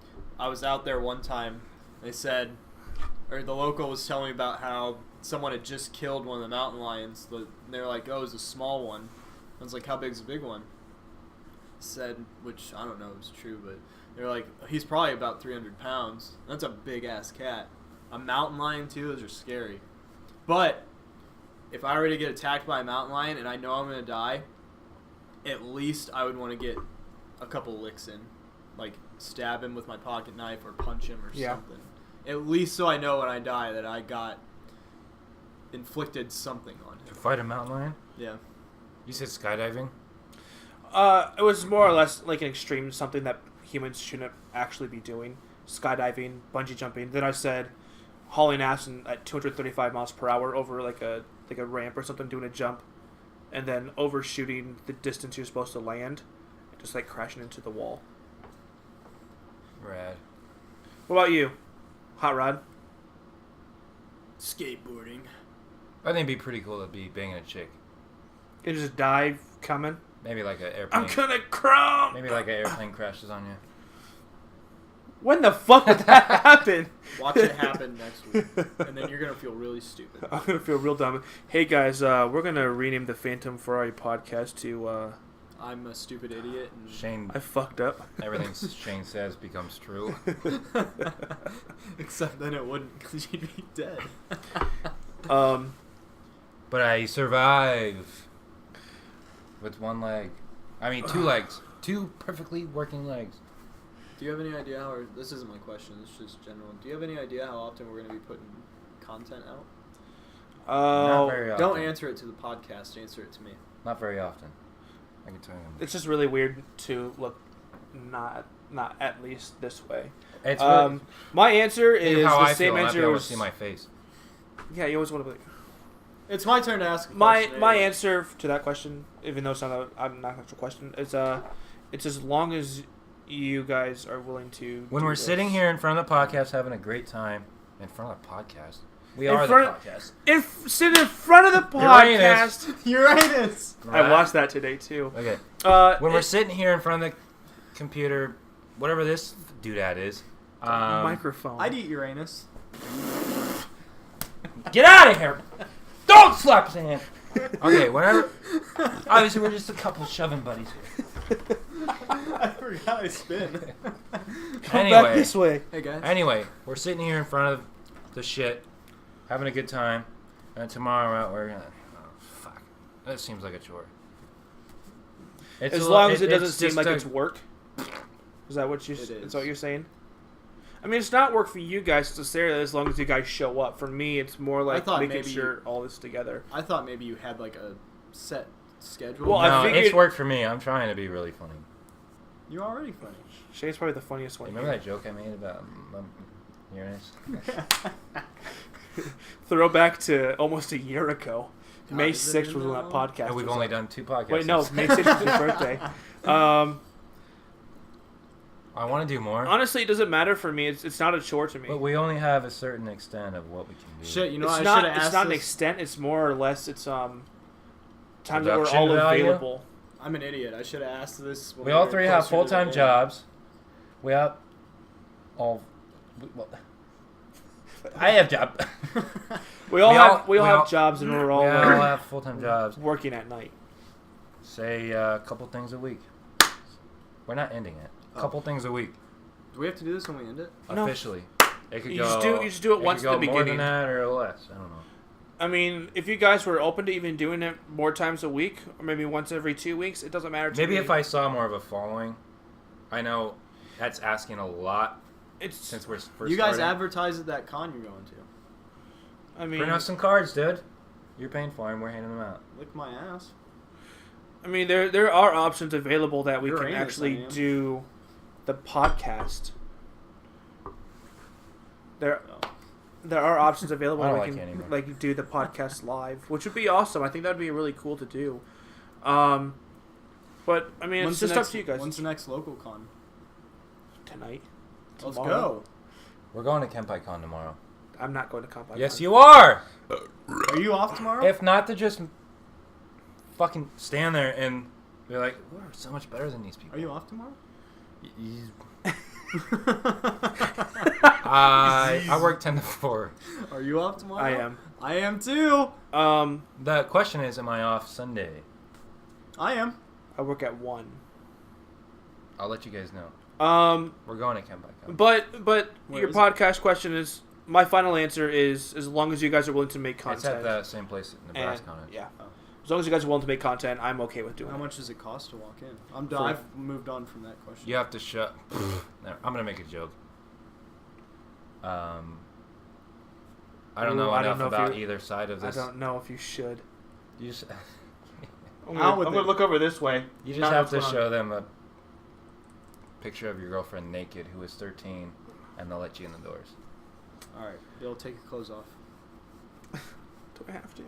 I was out there one time. They said, or the local was telling me about how someone had just killed one of the mountain lions. They were like, "Oh, it was a small one." I was like, "How big's a big one?" Said, which I don't know if it's true, but they were like, "He's probably about 300 pounds. That's a big ass cat." A mountain lion too. Those are scary. But if I were to get attacked by a mountain lion and I know I'm gonna die, at least I would want to get a couple licks in, like stab him with my pocket knife or punch him or something. At least so I know when I die that I got inflicted something on him. To fight a mountain lion? Yeah. You said skydiving? It was more or less like an extreme, something that humans shouldn't actually be doing. Skydiving, bungee jumping. Then I said hauling ass at 235 miles per hour over like a ramp or something, doing a jump, and then overshooting the distance you're supposed to land, and just like crashing into the wall. Rad. What about you, Hot Rod? Skateboarding. I think it'd be pretty cool to be banging a chick. You just dive coming. Maybe like an airplane. I'm gonna crumb. Maybe like an airplane crashes on you. When the fuck would that happen? Watch it happen next week, and then you're gonna feel really stupid. I'm gonna feel real dumb. Hey guys, we're gonna rename the Phantom Ferrari podcast to I'm a stupid idiot. And Shane. I fucked up. Everything Shane says becomes true. Except then it wouldn't, because you'd be dead. But I survive with one leg. I mean, 2 legs. 2 perfectly working legs. Do you have any idea how... This isn't my question, it's just general. Do you have any idea how often we're going to be putting content out? Not very often. Don't answer it to the podcast, answer it to me. Not very often. I can tell you. It's just really weird to look not at least this way. It's really, my answer is how the I same feel, answer. not be able to see my face. Yeah, you always want to be... It's my turn to ask a My question. answer to that question, even though it's not an actual question, is it's as long as you guys are willing to. When do we're this. sitting here in front of the podcast having a great time, in front of the podcast, we are the podcast. Sit in front of the podcast. Uranus. I watched that today too. Okay. When we're sitting here in front of the computer, whatever this doodad is, microphone. I'd eat Uranus. Get out of here! Don't slap his hand. Okay, whatever. Obviously, we're just a couple shoving buddies here. I forgot I spin. Come back this way. Hey guys. Anyway, we're sitting here in front of the shit, having a good time, and tomorrow we're gonna. Oh, fuck. That seems like a chore. As long as it doesn't seem like it's work. Is that what you? Is what you're saying? I mean, it's not work for you guys necessarily as long as you guys show up. For me, it's more like making sure all this together. I thought maybe you had like a set schedule. Well, no, it's work for me. I'm trying to be really funny. You're already funny. Shane's probably the funniest one. Remember that joke I made about Uranus? Throwback to almost a year ago. God, May 6th was when that podcast. And we've only done 2 podcasts. Wait, no, May 6th was his birthday. I want to do more. Honestly, it doesn't matter for me. It's not a chore to me. But we only have a certain extent of what we can do. Shit, you know, it's I should not. have asked. It's not an this. extent. It's more or less. It's times that we're Production all value? available. I'm an idiot. I should have asked this. When We all were 3 have closer to the full-time end. jobs. We have all. Well, I have job. We all have jobs, and we're all we all have full-time jobs. working at night. Say a couple things a week. We're not ending it. A couple things a week. Do we have to do this when we end it? No. Officially. It could You go, just do it once could at go the more beginning. than that or less. I don't know. I mean, if you guys were open to even doing it more times a week, or maybe once every 2 weeks, it doesn't matter to me. Maybe if I saw more of a following. I know that's asking a lot. Since we're first You guys starting. advertise at that con you're going to. I mean, Bring out some cards, dude. You're paying for them. We're handing them out. Lick my ass. I mean, there are options available that we You're can anus, actually I am. do the podcast. There are options available I don't where we like can anymore. like do the podcast live, which would be awesome. I think that would be really cool to do. But I mean, it's just up to you guys. When's the next local con? Tonight. Let's Tomorrow. go. We're going to KenpaiCon tomorrow. I'm not going to Compline. Yes, you are. Are you off tomorrow? If not to just fucking stand there and be like, we're so much better than these people. Are you off tomorrow? I work 10 to 4. Are you off tomorrow? I am. I am too. The question is, am I off Sunday? I am. I work at 1. I'll let you guys know. We're going to KenpaiCon. But Where your is podcast question is, my final answer is, as long as you guys are willing to make content. It's at the same place in Nebraska. And, yeah. As long as you guys are willing to make content, I'm okay with doing How it. much does it cost to walk in? I'm done. I've moved on from that question. You have to shut. No, I'm gonna make a joke. I don't know enough about either side of this. I don't know if you should. You just, I'm gonna look over this way. you just have to show them a picture of your girlfriend naked who is 13, and they'll let you in the doors. All right, Bill, take your clothes off. Do I have to?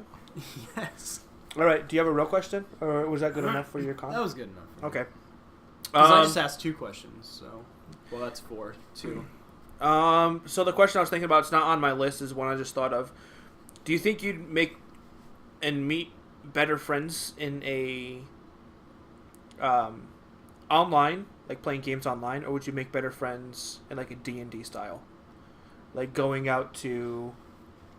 Yes. All right. Do you have a real question, or was that good enough for your con? That was good enough. Okay. Because I just asked 2 questions, so well, that's 4. 2. So the question I was thinking about, it's not on my list, is one I just thought of. Do you think you'd make and meet better friends in a online, like playing games online, or would you make better friends in like a D&D style, like going out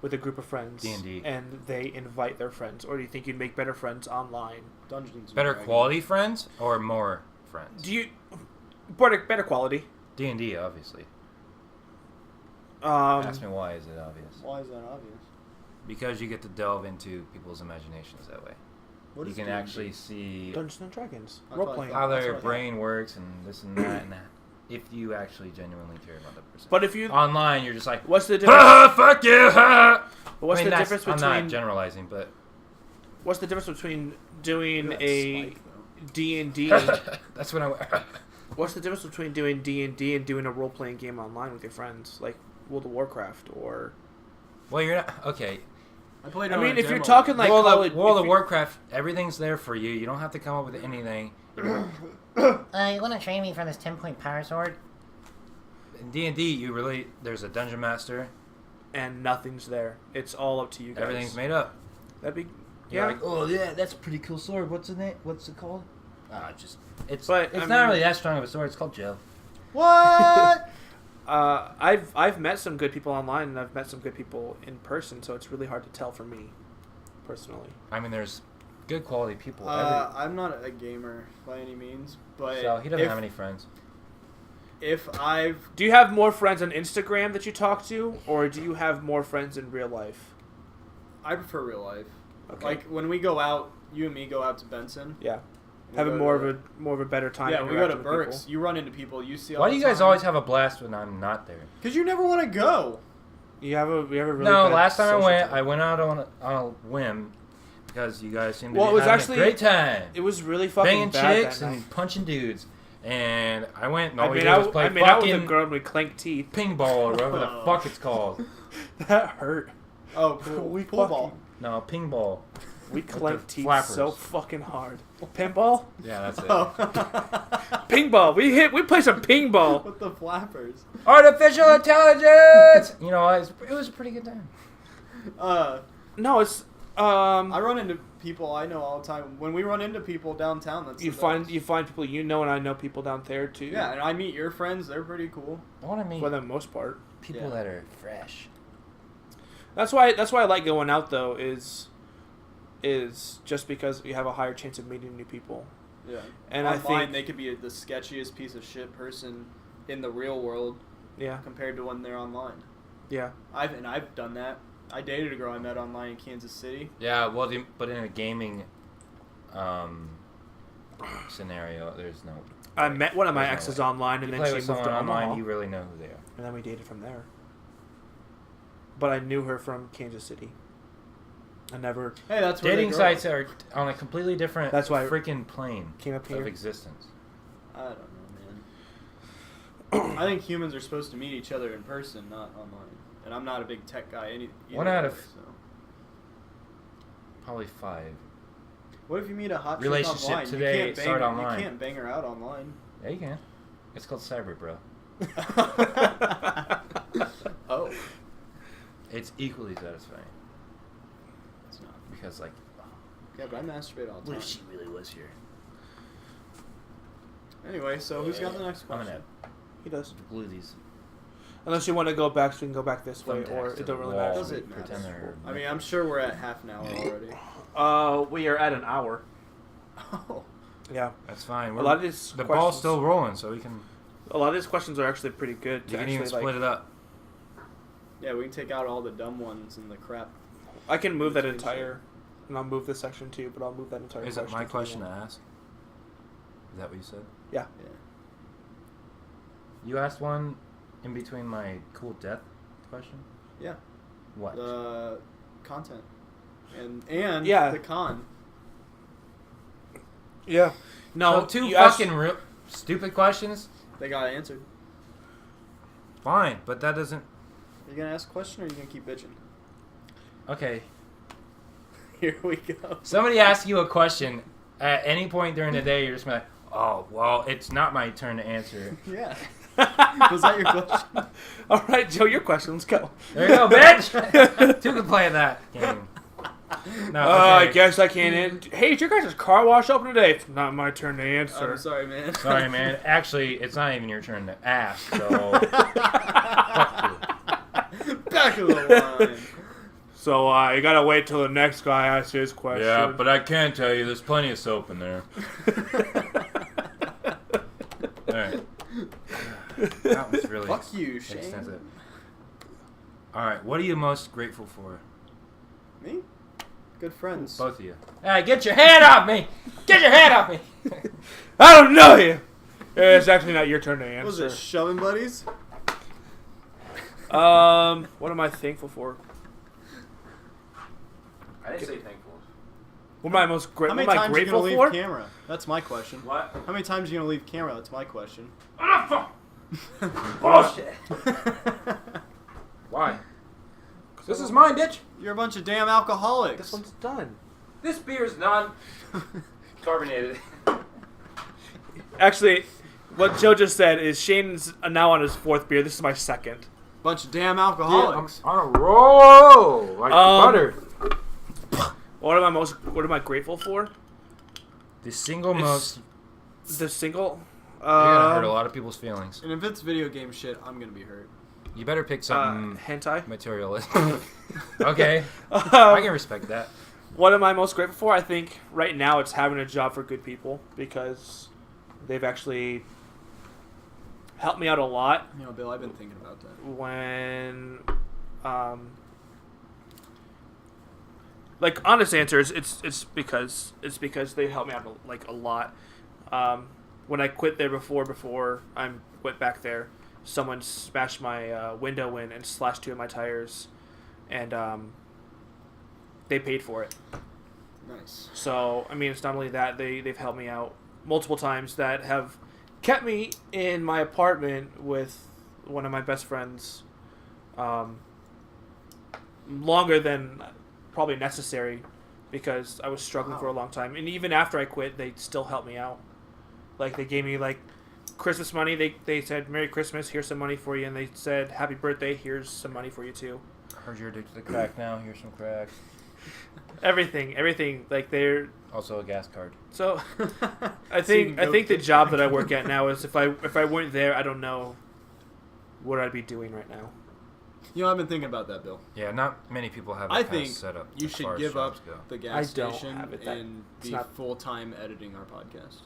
with a group of friends D&D, and they invite their friends, or do you think you'd make better friends online? Dungeons. Better quality friends or more friends? Do you better quality? D&D, obviously. Ask me why is it obvious? Why is that obvious? Because you get to delve into people's imaginations that way. You can actually see Dungeons and Dragons, That's role what I playing. thought. how That's their what I brain works and this and that and that. If you actually genuinely care about that person. But if you Online, you're just like, what's the difference? ah, fuck you! Ha! What's the difference I'm between? not generalizing, but What's the difference between doing That's a Spike, though. D&D? that's what I. What's the difference between doing D&D and doing a role playing game online with your friends, like World of Warcraft or? Well, you're not okay. I mean, if you're talking like World World of Warcraft, everything's there for you. You don't have to come up with anything. You want to train me for this 10-point power sword? In D&D, there's a dungeon master. and nothing's there. It's all up to you guys. Everything's made up. That'd be You're like, oh yeah, that's a pretty cool sword. What's in it? What's it called? It's But, it's I not mean- really that strong of a sword. It's called Joe. What? I've met some good people online, and I've met some good people in person, so it's really hard to tell for me, personally. I mean, there's good quality people. I'm not a gamer by any means, but So he doesn't have any friends. If I've Do you have more friends on Instagram that you talk to, or do you have more friends in real life? I prefer real life. Okay. Like when we go out, you and me go out to Benson. Yeah. we Having go more to- of a better time. Yeah, we go to interacting with Burke's. people. You run into people. You see. All Why the do you guys time. always have a blast when I'm not there? Because you never want to go. You have a really No, bad last time I social went, time. I went out on a whim because you guys seemed to Well, be it was having actually- a great time. It was really fucking Banging bad chicks that night. and punching dudes. And I went and I all we made did was out, play I made out with a fucking girl and we clanked teeth. ping ball or whatever the fuck it's called. That hurt. Oh, cool. We Pool fucking- ball. No, ping ball. We the clanked teeth flappers. so fucking hard. Pinball? Yeah, that's it. Oh. Ping ball. We played some ping ball. With the flappers. Artificial intelligence! You know, it was a pretty good time. No, it's I run into people I know all the time. When we run into people downtown, that's you the find best. you find people you know, and I know people down there too. Yeah, and I meet your friends. They're pretty cool. I want to meet for the most part. people Yeah. that are fresh. That's why I like going out though. Is just because you have a higher chance of meeting new people. Yeah. And Online, I think they could be the sketchiest piece of shit person in the real world yeah, compared to when they're online. yeah. I've done that. I dated a girl I met online in Kansas City. Yeah, well, but in a gaming scenario, there's no... I met one of my There's no exes way. online, and You then play she with moved someone to online, Omaha, you really know who they are. and then we dated from there. But I knew her from Kansas City. I never Hey, that's where Dating they grow. sites are on a completely different That's why I freaking plane came up here. of existence. I don't know, man. I think humans are supposed to meet each other in person, not online. And I'm not a big tech guy. Either One out of- way, so. Probably 5. What if you meet a hot chick Relationship online? today, you can't bang start her, online. You can't bang her out online. Yeah, you can. It's called cyber, bro. Oh. It's equally satisfying. It's not. Because, like, Yeah, but I masturbate all the what time. if she really was here? Anyway, so who's got the next I'm question? gonna he does. glue these. Unless you want to go back, so we can go back this way, thumbtacks or to it the don't really wall matter. Does and it pretend matter? they're... I mean, I'm sure we're at half an hour already. We are at an hour. Oh. Yeah. That's fine. A lot of these the questions, ball's still rolling, so we can... A lot of these questions are actually pretty good. You To can actually, even split it up. Yeah, we can take out all the dumb ones and the crap. I can move that Between entire, and I'll move this section too. But I'll move that entire. Is that section my to the question to end. ask? Is that what you said? Yeah. Yeah. You asked one in between my cool death question? Yeah. What? The content. And Yeah. the con. Yeah. No. So 2 you asked- fucking stupid questions? They got answered. Fine, but that doesn't you gonna ask a question or are you gonna keep bitching? Okay. Here we go. Somebody asks you a question at any point during the day, you're just like, oh, well, it's not my turn to answer. Yeah. Was that your question? All right, Joe, your question. Let's go. There you go, bitch. Two can play that game. No, I okay. guess I can't. Hey, is your guys' car wash open today? It's not my turn to answer. I'm sorry, man. Sorry, man. Actually, it's not even your turn to ask, so fuck you. Back of the line. So you gotta wait till the next guy asks his question. Yeah, but I can tell you there's plenty of soap in there. Alright. That was really Fuck you, Shane. extensive. Alright, what are you most grateful for? Me? Good friends. Both of you. Hey, get your hand off me! Get your hand off me! I don't know you. It's actually not your turn to answer. What was it, shoving buddies? What am I thankful for? I didn't say thankful. What am I most How many what am I times are you grateful gonna leave for? camera? That's my question. What? How many times are you gonna leave camera? That's my question. Bullshit. Why? This is mine, bitch! You're a bunch of damn alcoholics. This one's done. This beer is non-carbonated. Actually, what Joe just said is Shane's now on his 4th beer. This is my 2nd. Bunch of damn alcoholics. I'm on a roll! Like butter. What am I grateful for? The single It's- most... The single. You're gonna hurt a lot of people's feelings. And if it's video game shit, I'm gonna be hurt. You better pick something hentai. materialistic. Okay. I can respect that. What am I most grateful for? I think right now it's having a job for good people because they've actually helped me out a lot. You know, Bill, I've been thinking about that. When, like, honest answers, it's because they helped me out a lot. When I quit there before I went back there, someone smashed my window in and slashed 2 of my tires, and they paid for it. Nice. So I mean, it's not only that they've helped me out multiple times that have kept me in my apartment with one of my best friends longer than probably necessary because I was struggling for a long time. And even after I quit, they still helped me out. Like, they gave me, like, Christmas money. They said, Merry Christmas, here's some money for you. And they said, Happy birthday, here's some money for you, too. Heard you're addicted to crack now. Here's some crack. Everything. Like, they're... Also a gas card. So, I think the job that I work at now is if I weren't there, I don't know what I'd be doing right now. You know, I've been thinking about that, Bill. Yeah, not many people have I that kind of think setup. you as should far as give up jobs go. the I gas don't station have it that- and it's be not- full-time editing our podcast.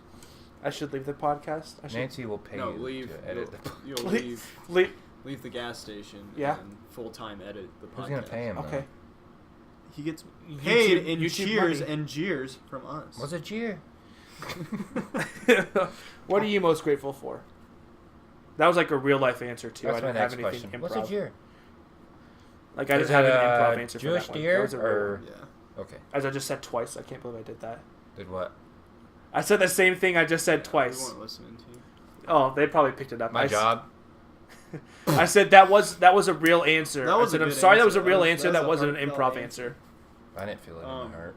I should leave the podcast. I should Nancy will pay No, you leave. to edit the You'll leave. leave the gas station Yeah. and full-time edit the podcast. Who's going to pay him, though? Okay. He gets paid YouTube- in YouTube cheers money. and jeers from us. What's a cheer? What are you most grateful for? That was like a real life answer too. That's I my didn't have next anything question. improv. What's a cheer? Like I Is didn't have it an a improv answer Jewish for that one. deer That was a real or- one. Yeah. Okay. As I just said twice. I can't believe I did that. Did what? I said the same thing I just said We twice. weren't listening to you. Oh, they probably picked it up. My job? I said that was a real answer. That was I said a I'm good sorry that answer. was a real That was- answer. that's That a wasn't an heartfelt improv answer. I didn't feel it in my heart.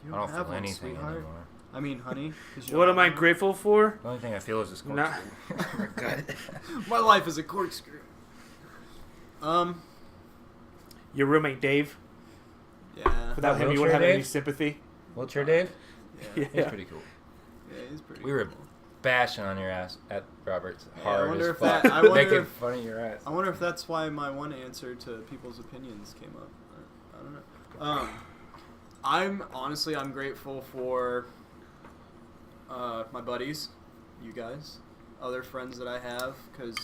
You I don't have feel one, anything sweetheart. anymore. I mean, honey. 'cause you What don't am I have one. grateful for? The only thing I feel is this Nah. corkscrew. Good. My life is a corkscrew. Your roommate Dave. Yeah. Without him, you Wheelchair wouldn't have any Dave? sympathy. Wheelchair Dave? Yeah. He's pretty cool. Yeah, he's pretty. We were cool. bashing on your ass at Robert's Yeah, I hard wonder as if fuck. that- I wonder Making if- fun of your ass. I wonder if that's why my one answer to people's opinions came up. I don't know. I'm grateful for my buddies, you guys, other friends that I have, because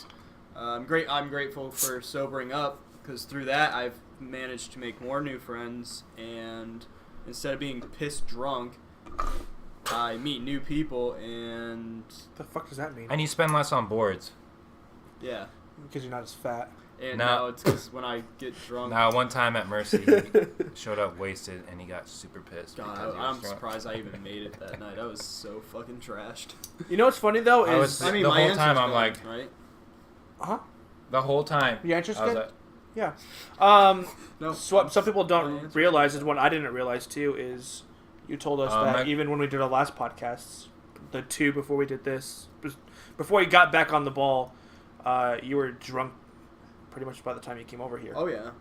I'm grateful for sobering up, because through that I've managed to make more new friends, and instead of being pissed drunk, I meet new people, and The fuck does that mean? And you spend less on boards. yeah. Because you're not as fat. And No. now it's because when I get drunk, Now, one time at Mercy, he showed up wasted, and he got super pissed. God, because he was I'm drunk. surprised I even made it that night. I was so fucking trashed. You know what's funny though I is was- I mean, The my whole answer's time I'm good, like- right? huh? The whole time. Your answer's I was good? like, Yeah. No. So some people don't realize is what I didn't realize too is you told us that even when we did our last podcasts, the two before we did this, before you got back on the ball, you were drunk pretty much by the time you came over here. Oh yeah.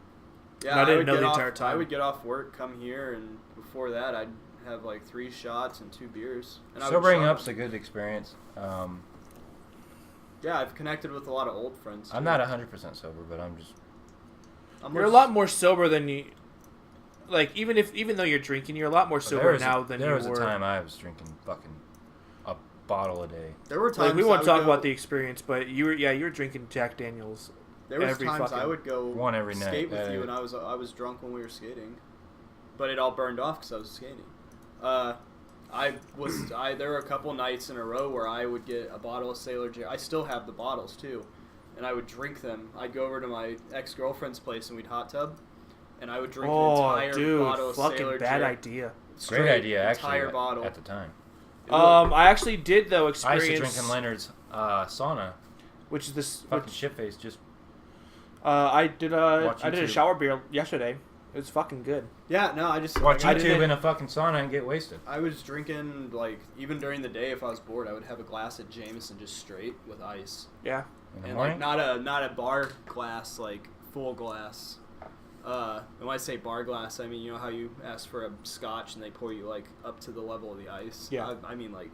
Yeah, and I didn't know the entire time. I would get off work, come here, and before that, I'd have like 3 shots and 2 beers. And Sobering up's a good experience. Yeah, I've connected with a lot of old friends. I'm not 100% sober, but You're a lot more sober than you. Like even though you're drinking, you're a lot more sober now than you were. There was a time I was drinking fucking a bottle a day. There were times we won't talk about the experience, but you were drinking Jack Daniels. There was times I would go one every night. Skate with you, and I was drunk when we were skating, but it all burned off because I was skating. There were a couple nights in a row where I would get a bottle of Sailor Jerry. I still have the bottles too, and I would drink them. I'd go over to my ex-girlfriend's place and we'd hot tub, and I would drink an entire bottle of Sailor Jerry. Bad idea. Great idea, actually. Entire bottle at the time. I actually did though experience. I used to drink in Leonard's sauna, which is this fucking shit face. Just I did a shower beer yesterday. It was fucking good. Yeah, no, I just watch YouTube in a fucking sauna and get wasted. I was drinking like even during the day if I was bored, I would have a glass of Jameson just straight with ice. Yeah, and like not a bar glass, like full glass. And when I say bar glass, I mean you know how you ask for a scotch and they pour you like up to the level of the ice. Yeah, I mean like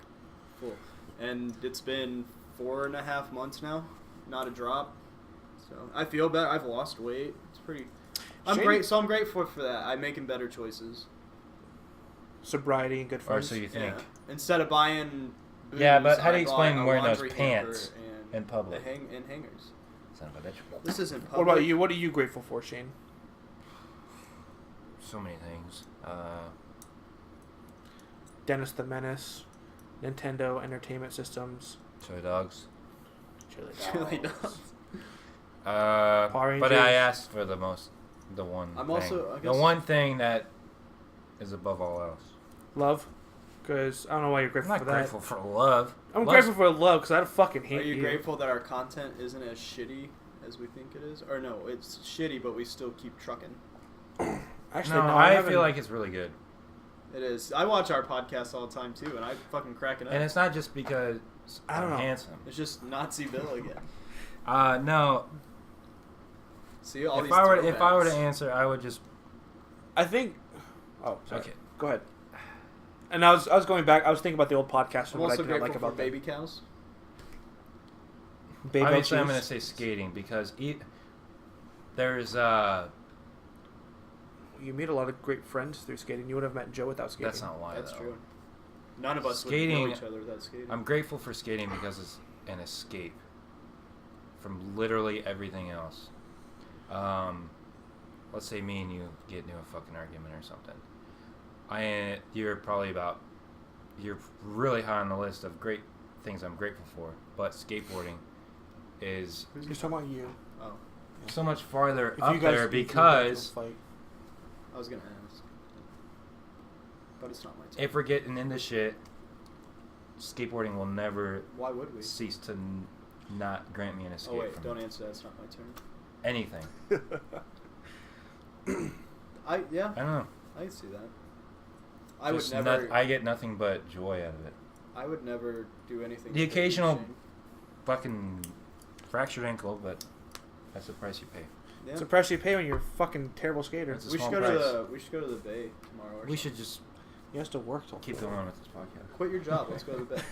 full. And it's been 4.5 months now, not a drop. So I feel better. I've lost weight. It's pretty. I'm grateful for that. I'm making better choices. Sobriety and good friends. Or so you think. Yeah. Instead of buying booze, yeah, but how do you explain wearing those pants in public? And hangers. Son of a bitch. This isn't public. What about you? What are you grateful for, Shane? So many things. Dennis the Menace, Nintendo Entertainment Systems, Chili dogs. Chili dogs. But I asked for the one. I'm thing. also the one thing that is above all else. Love, because I don't know why you're grateful I'm for not that. grateful for love. I'm grateful for love because I fucking hate you. Are you grateful that our content isn't as shitty as we think it is? Or no, it's shitty, but we still keep trucking. Actually, no. I feel like it's really good. It is. I watch our podcast all the time too, and I fucking crack it up. And it's not just because I'm handsome. It's just Nazi Bill again. No. See, all if I were to answer, I would just. I think. Oh, sorry. Okay. Go ahead. And I was going back. I was thinking about the old podcast and I'm what I also didn't like about baby cows. Baby Obviously, I'm going to say skating because there's You meet a lot of great friends through skating. You would have met Joe without skating. That's not why. That's though. true. None of us skating, would know each other without skating. I'm grateful for skating because it's an escape from literally everything else. Let's say me and you get into a fucking argument or something. You're really high on the list of great things I'm grateful for, but skateboarding is. He's talking about you. Oh. So much farther up there because. I was gonna ask, but it's not my turn. If we're getting into shit, skateboarding will never. Why would we? Cease to not grant me an escape. Oh wait, from don't answer that. It's not my turn. Anything. I don't know. I can see that. I get nothing but joy out of it. I would never do anything. The occasional fucking fractured ankle, but that's the price you pay. Yeah. It's the price you pay when you're a fucking terrible skater. We should go to the bay tomorrow. We should just. You have to work till. Keep going on with this podcast. Quit your job. Let's go to the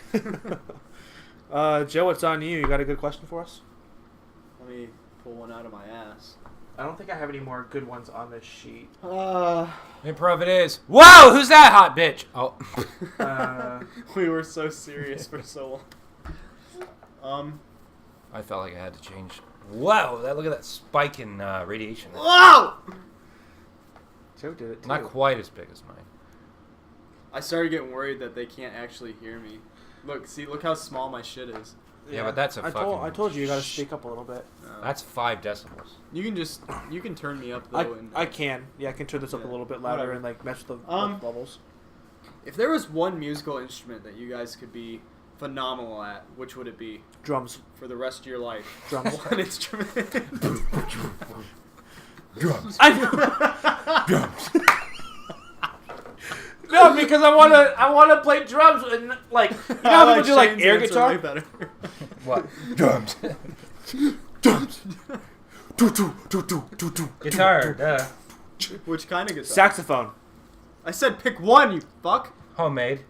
bay. Joe, it's on you. You got a good question for us? Let me pull one out of my ass. I don't think I have any more good ones on this sheet. Improv it is. Whoa, who's that hot bitch? Oh. We were so serious for so long. I felt like I had to change. Wow, look at that spike in radiation. Whoa! Joe did it too. Not quite as big as mine. I started getting worried that they can't actually hear me. Look how small my shit is. Yeah, but that's I told you gotta speak up a little bit. That's 5 decibels. You can turn me up though. I can. Yeah, I can turn this up a little bit louder and like match the levels. If there was one musical instrument that you guys could be phenomenal at, which would it be? Drums. For the rest of your life. Drums. One instrument. Drums. Drums. No, because I wanna play drums and like you know how people do like air guitar. What? Drums. Drums. Guitar. Duh. Which kind of guitar? Saxophone. I said pick one, you fuck. Homemade.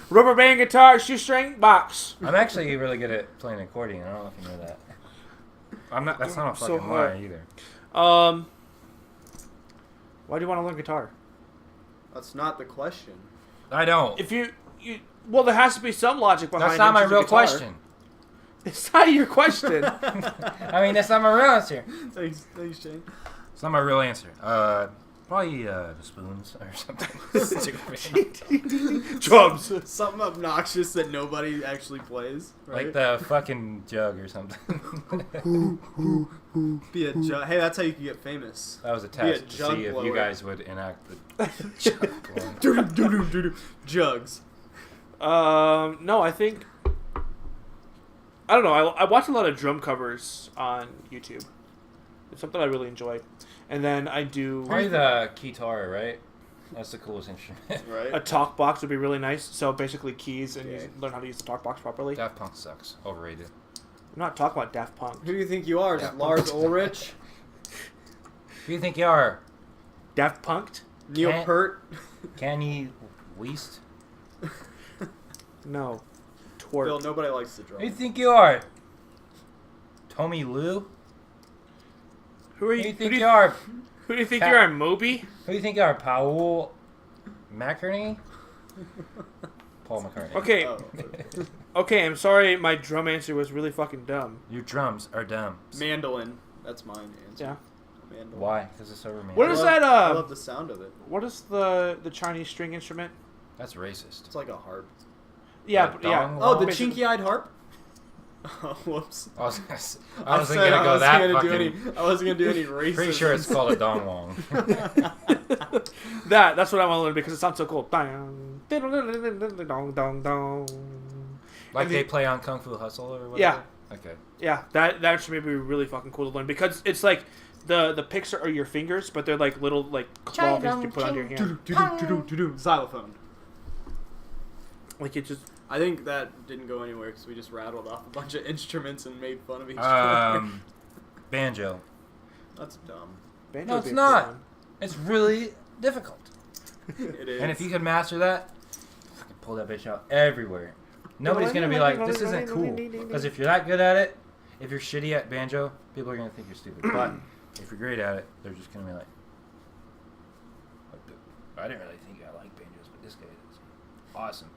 Rubber band guitar, shoestring, box. I'm actually really good at playing accordion. I don't know if you know that. I'm not. That's not a fucking lie either. Why do you want to learn guitar? That's not the question. I don't. If you well, there has to be some logic behind. That's not my real guitar. question. It's not your question. I mean, that's not my real answer. Thanks, Shane. It's not my real answer. Probably the spoons or something. Drums. Something obnoxious that nobody actually plays. Right? Like the fucking jug or something. Be a jug. Hey, that's how you can get famous. That was a test to see if you guys would enact the jug blowing. Jugs. No, I think. I don't know. I watch a lot of drum covers on YouTube. It's something I really enjoy. And then I do... Probably the guitar, right? That's the coolest instrument. Right. A talk box would be really nice. So basically keys and you learn how to use the talk box properly. Daft Punk sucks. Overrated. I'm not talking about Daft Punk. Who do you think you are? Daft Lars Ulrich? Who do you think you are? Daft Punked? Neil Peart? Kanye West? No. Twerk. Bill, nobody likes the drum. Who do you think you are? Tommy Lou? Who are Who you? do you think you are? Who do you think you are, Moby? Who do you think you are? Paul McCartney? Paul McCartney. Okay. Oh. Okay, I'm sorry my drum answer was really fucking dumb. Your drums are dumb. Mandolin. That's mine answer. Yeah. Mandolin. Why? Because it's so romantic. What is that? I love the sound of it. What is the Chinese string instrument? That's racist. It's like a harp. Yeah, Like yeah. dong? Oh, the Basically. chinky-eyed harp? Oh, whoops. I wasn't I gonna said go that I fucking... wasn't gonna do any racism. Pretty sure it's called a dong wong. That's what I want to learn because it sounds so cool. Dong, dong, dong, dong. Like And they play on Kung Fu Hustle or whatever? Yeah. Okay. Yeah, that should be really fucking cool to learn because it's like the picks are your fingers, but they're like little like claw things you put on your hand. Xylophone. Like it just. I think that didn't go anywhere because we just rattled off a bunch of instruments and made fun of each other. Banjo. That's dumb. Banjo No, would it's be a not. cool one. It's really difficult. It is. And if you can master that, fucking pull that bitch out everywhere. Nobody's gonna be like, this isn't cool. Because if you're that good at it, if you're shitty at banjo, people are gonna think you're stupid. But if you're great at it, they're just gonna be like, I didn't really think I liked banjos, but this guy is awesome.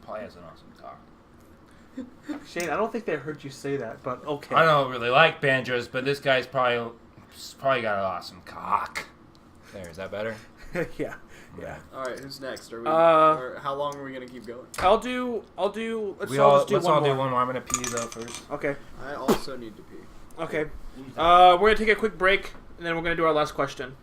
Probably has an awesome cock. Shane, I don't think they heard you say that, but okay. I don't really like banjos, but this guy's probably got an awesome cock. There, is that better? Yeah. Yeah. All right, who's next? Are we? Or how long are we gonna keep going? I'll do. Let's Let's all just do all one do more. one more. I'm gonna pee though first. Okay. I also need to pee. Okay. We're gonna take a quick break, and then we're gonna do our last question.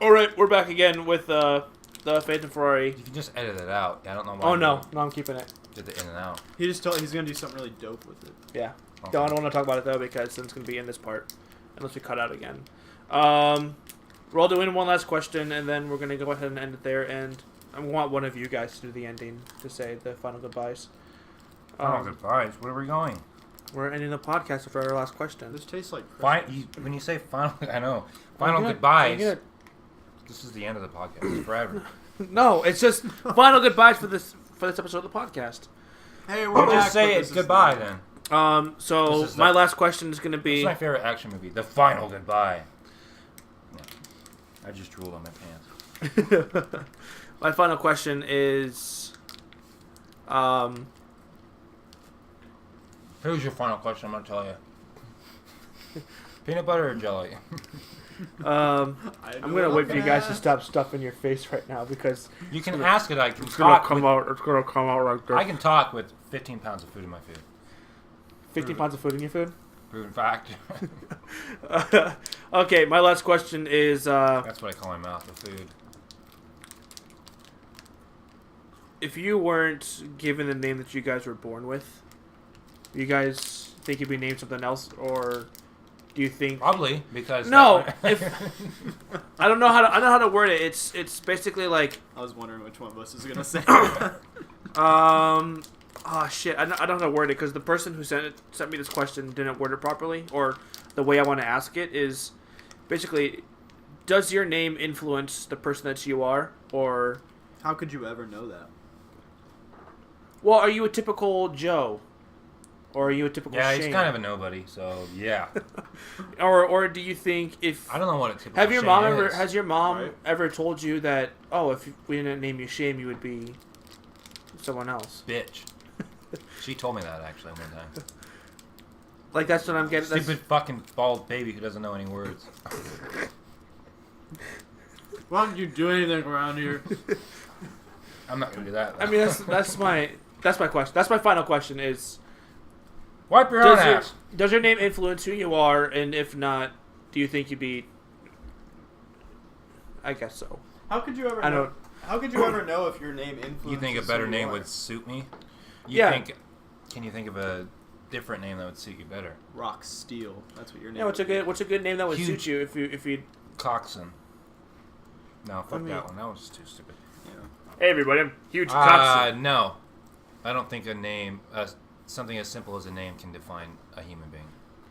All right, we're back again with the Phantom Ferrari. You can just edit it out. I don't know why. Oh no, I'm keeping it. Did the in and out. He just told he's gonna do something really dope with it. Yeah. Okay. Don't want to talk about it though because then it's gonna be in this part, unless we cut out again. We're all doing one last question, and then we're gonna go ahead and end it there. And I want one of you guys to do the ending to say the final goodbyes. Oh, goodbyes. Where are we going? We're ending the podcast for our last question. This tastes like Christmas. When you say final, I know. Final goodbyes. This is the end of the podcast. It's forever. No, it's just final goodbyes for this episode of the podcast. Hey, We'll just say it's goodbye then. So my last question is going to be... It's my favorite action movie. The final goodbye. Yeah. I just drooled on my pants. My final question is... Here's your final question, I'm going to tell you. Peanut butter or jelly? I'm going to wait for you guys to stop stuffing your face right now because... You can ask it. I can It's talk. going to come out like this. I can talk with 15 pounds of food in my food. 15 pounds of food in your food? Proven fact. Okay, my last question is... That's what I call my mouth, the food. If you weren't given the name that you guys were born with, you guys think you'd be named something else, or do you think... Probably, because... No! I don't know how to word it. It's basically like... I was wondering which one of us is going to say Oh, shit. I don't know how to word it, because the person who sent me this question didn't word it properly, or the way I want to ask it is basically, does your name influence the person that you are, or... How could you ever know that? Well, are you a typical Joe? Or are you a typical Shane? Yeah, he's kind of a nobody, so yeah. or do you think if... I don't know what a typical Has your mom right? ever told you that, oh, if we didn't name you Shane, you would be someone else? Bitch. She told me that, actually, one time. Like, that's what I'm getting... Stupid fucking bald baby who doesn't know any words. Why don't you do anything around here? I'm not going to do that. I mean, that's my question. That's my final question is... Wipe your own ass. Does your name influence who you are, and if not, do you think you'd be... I guess so. How could you ever know? How could you ever know if your name influences? You think a better who name you are? would suit me? Yeah. Can you think of a different name that would suit you better? Rock Steel. That's what your name. Yeah, what's a good name that would Huge. suit you if you... Coxon. No, fuck that one. That was too stupid. Yeah. Hey everybody, I'm Huge Coxon. No. I don't think a name, something as simple as a name can define a human being.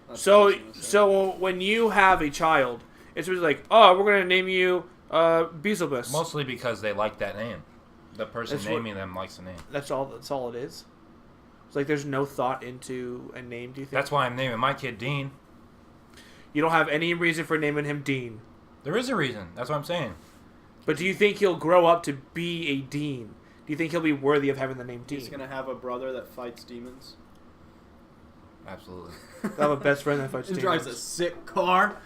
That's what I was gonna say. So when you have a child, it's really like, oh, we're gonna name you Beelzebus. Mostly because they like that name. The person That's naming them likes the name. That's all it is. It's like there's no thought into a name. Do you think? That's why I'm naming my kid Dean. You don't have any reason for naming him Dean. There is a reason. That's what I'm saying. But do you think he'll grow up to be a Dean? Do you think he'll be worthy of having the name Dean? He's gonna have a brother that fights demons. Absolutely. He'll have a best friend that fights He demons. drives a sick car.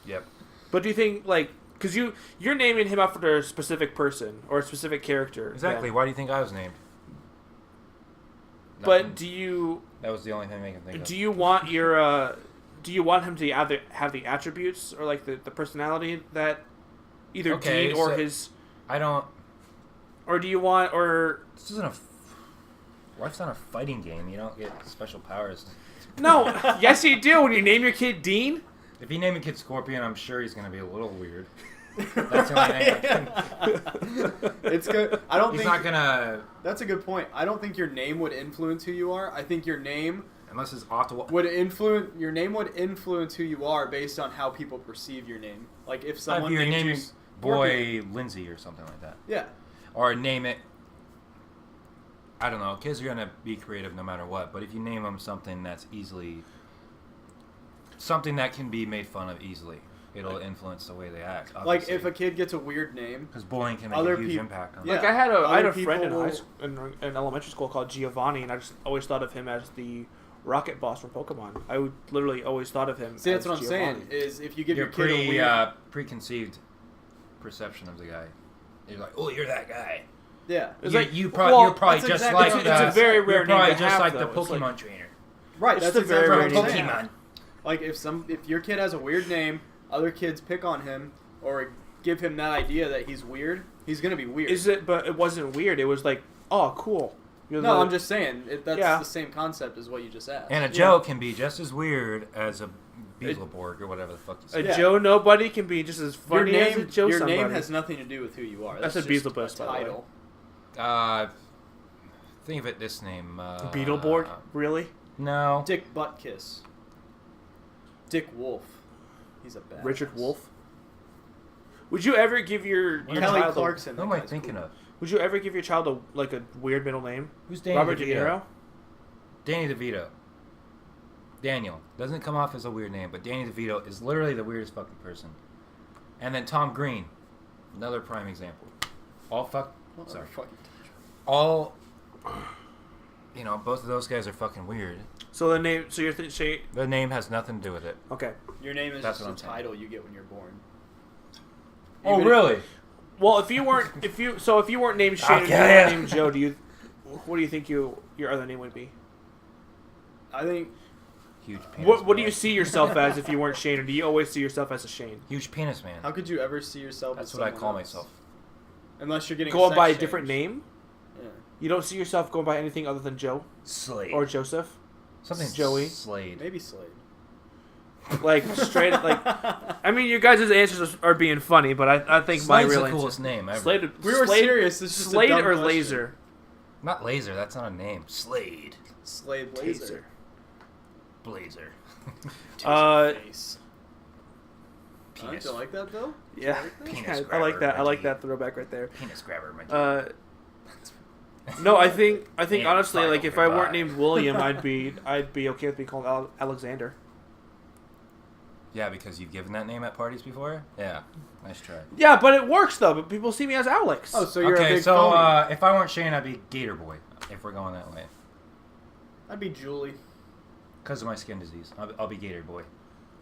Yep. But do you think, like, because you're naming him after a specific person or a specific character? Exactly. then. Why do you think I was named? But Nothing. do you That was the only thing I can think of. do you want your do you want him to either have the attributes or like the personality that either Okay, Dean or so- his, I don't... or do you want, or This isn't a... Life's not a fighting game. You don't get special powers. no? Yes, you do. When you name your kid Dean. If you name a kid Scorpion, I'm sure he's going to be a little weird. That's the only thing I can... It's good. I don't He's think not going to... that's a good point. I don't think your name would influence who you are. I think your name Unless it's Ottawa... would influence who you are based on how people perceive your name. Like if someone If your named name you is Scorpion- Boy Lindsay or something like that. Yeah. Or name it... I don't know. Kids are going to be creative no matter what. But if you name them something that's easily... Something that can be made fun of easily. It'll influence the way they act. Like if a kid gets a weird name, Because bullying can make other a huge peop- impact on Yeah. Like I had a Other friend in people in elementary school called Giovanni, and I just always thought of him as the rocket boss from Pokemon. I would literally always thought of him. see that's as what I'm Giovanni. saying is if you give your your kid a weird preconceived perception of the guy. You're like, oh, you're that guy. yeah. It's You, like- you're well, probably that's just exactly like what the, I'm it's a very rare you're probably name to just have, like the though. It's Pokemon like- trainer. Right, It's that's the exactly very what I'm rare saying. Pokemon. Like if your kid has a weird name, other kids pick on him or give him that idea that he's weird, he's gonna be weird. Is it? But it wasn't weird. It was like, oh, cool. You're No, the- I'm just saying that's Yeah. the same concept as what you just asked. And a Joe can be just as weird as a Beetleborg or whatever the fuck you a say. Yeah. Joe nobody can be just as your funny name, as a Joe your somebody. name has nothing to do with who you are. That's That's a just Beelzebub, by the way. title. Think of it this name. Beetleborg? Really? No. Dick Buttkiss. Dick Wolf. He's a bad. Richard Wolf? Would you ever give your Kelly child Clarkson. Who am I thinking of? Would you ever give your child a weird middle name? Who's Danny Robert DeVito? De Niro? Danny DeVito. Daniel. Doesn't come off as a weird name, but Danny DeVito is literally the weirdest fucking person. And then Tom Green. Another prime example. All, both of those guys are fucking weird. So the name, The name has nothing to do with it. Okay. Your name is That's just what a I'm saying. title you get when you're born. Oh, really? Well, if you weren't named Shane and you Okay. were named Joe, what do you think your other name would be? I think Huge penis. What do you see yourself as if you weren't Shane, or do you always see yourself as a Shane? Huge penis man. how could you ever see yourself That's as what I someone call else? myself. Unless you're getting Going a by a sex different change. name? Yeah. You don't see yourself going by anything other than Joe Slade. or Joseph? Something Joey. Slade. Maybe Slade. Like straight I mean, your guys' answers are being funny, but I think my Slade's real the answer. coolest name ever. Slade, We were Slade, serious. It's just a Slade dumb or question. Laser? Not Laser. That's not a name. Slade. Slade Blazer. Blazer. Face. Penis. Don't you like that, Bill? Yeah, Penis I like that. I like grabber, that throwback right there. Penis grabber. My No, I think Man, honestly, like if I weren't goodbye. named William, I'd be okay with being called Alexander. Yeah, because you've given that name at parties before? Yeah. Nice try. Yeah, but it works though. But people see me as Alex. Oh, so you're a Okay, big so phony. if I weren't Shane, I'd be Gator Boy, if we're going that way. I'd be Julie. Because of my skin disease. I'll be Gator Boy.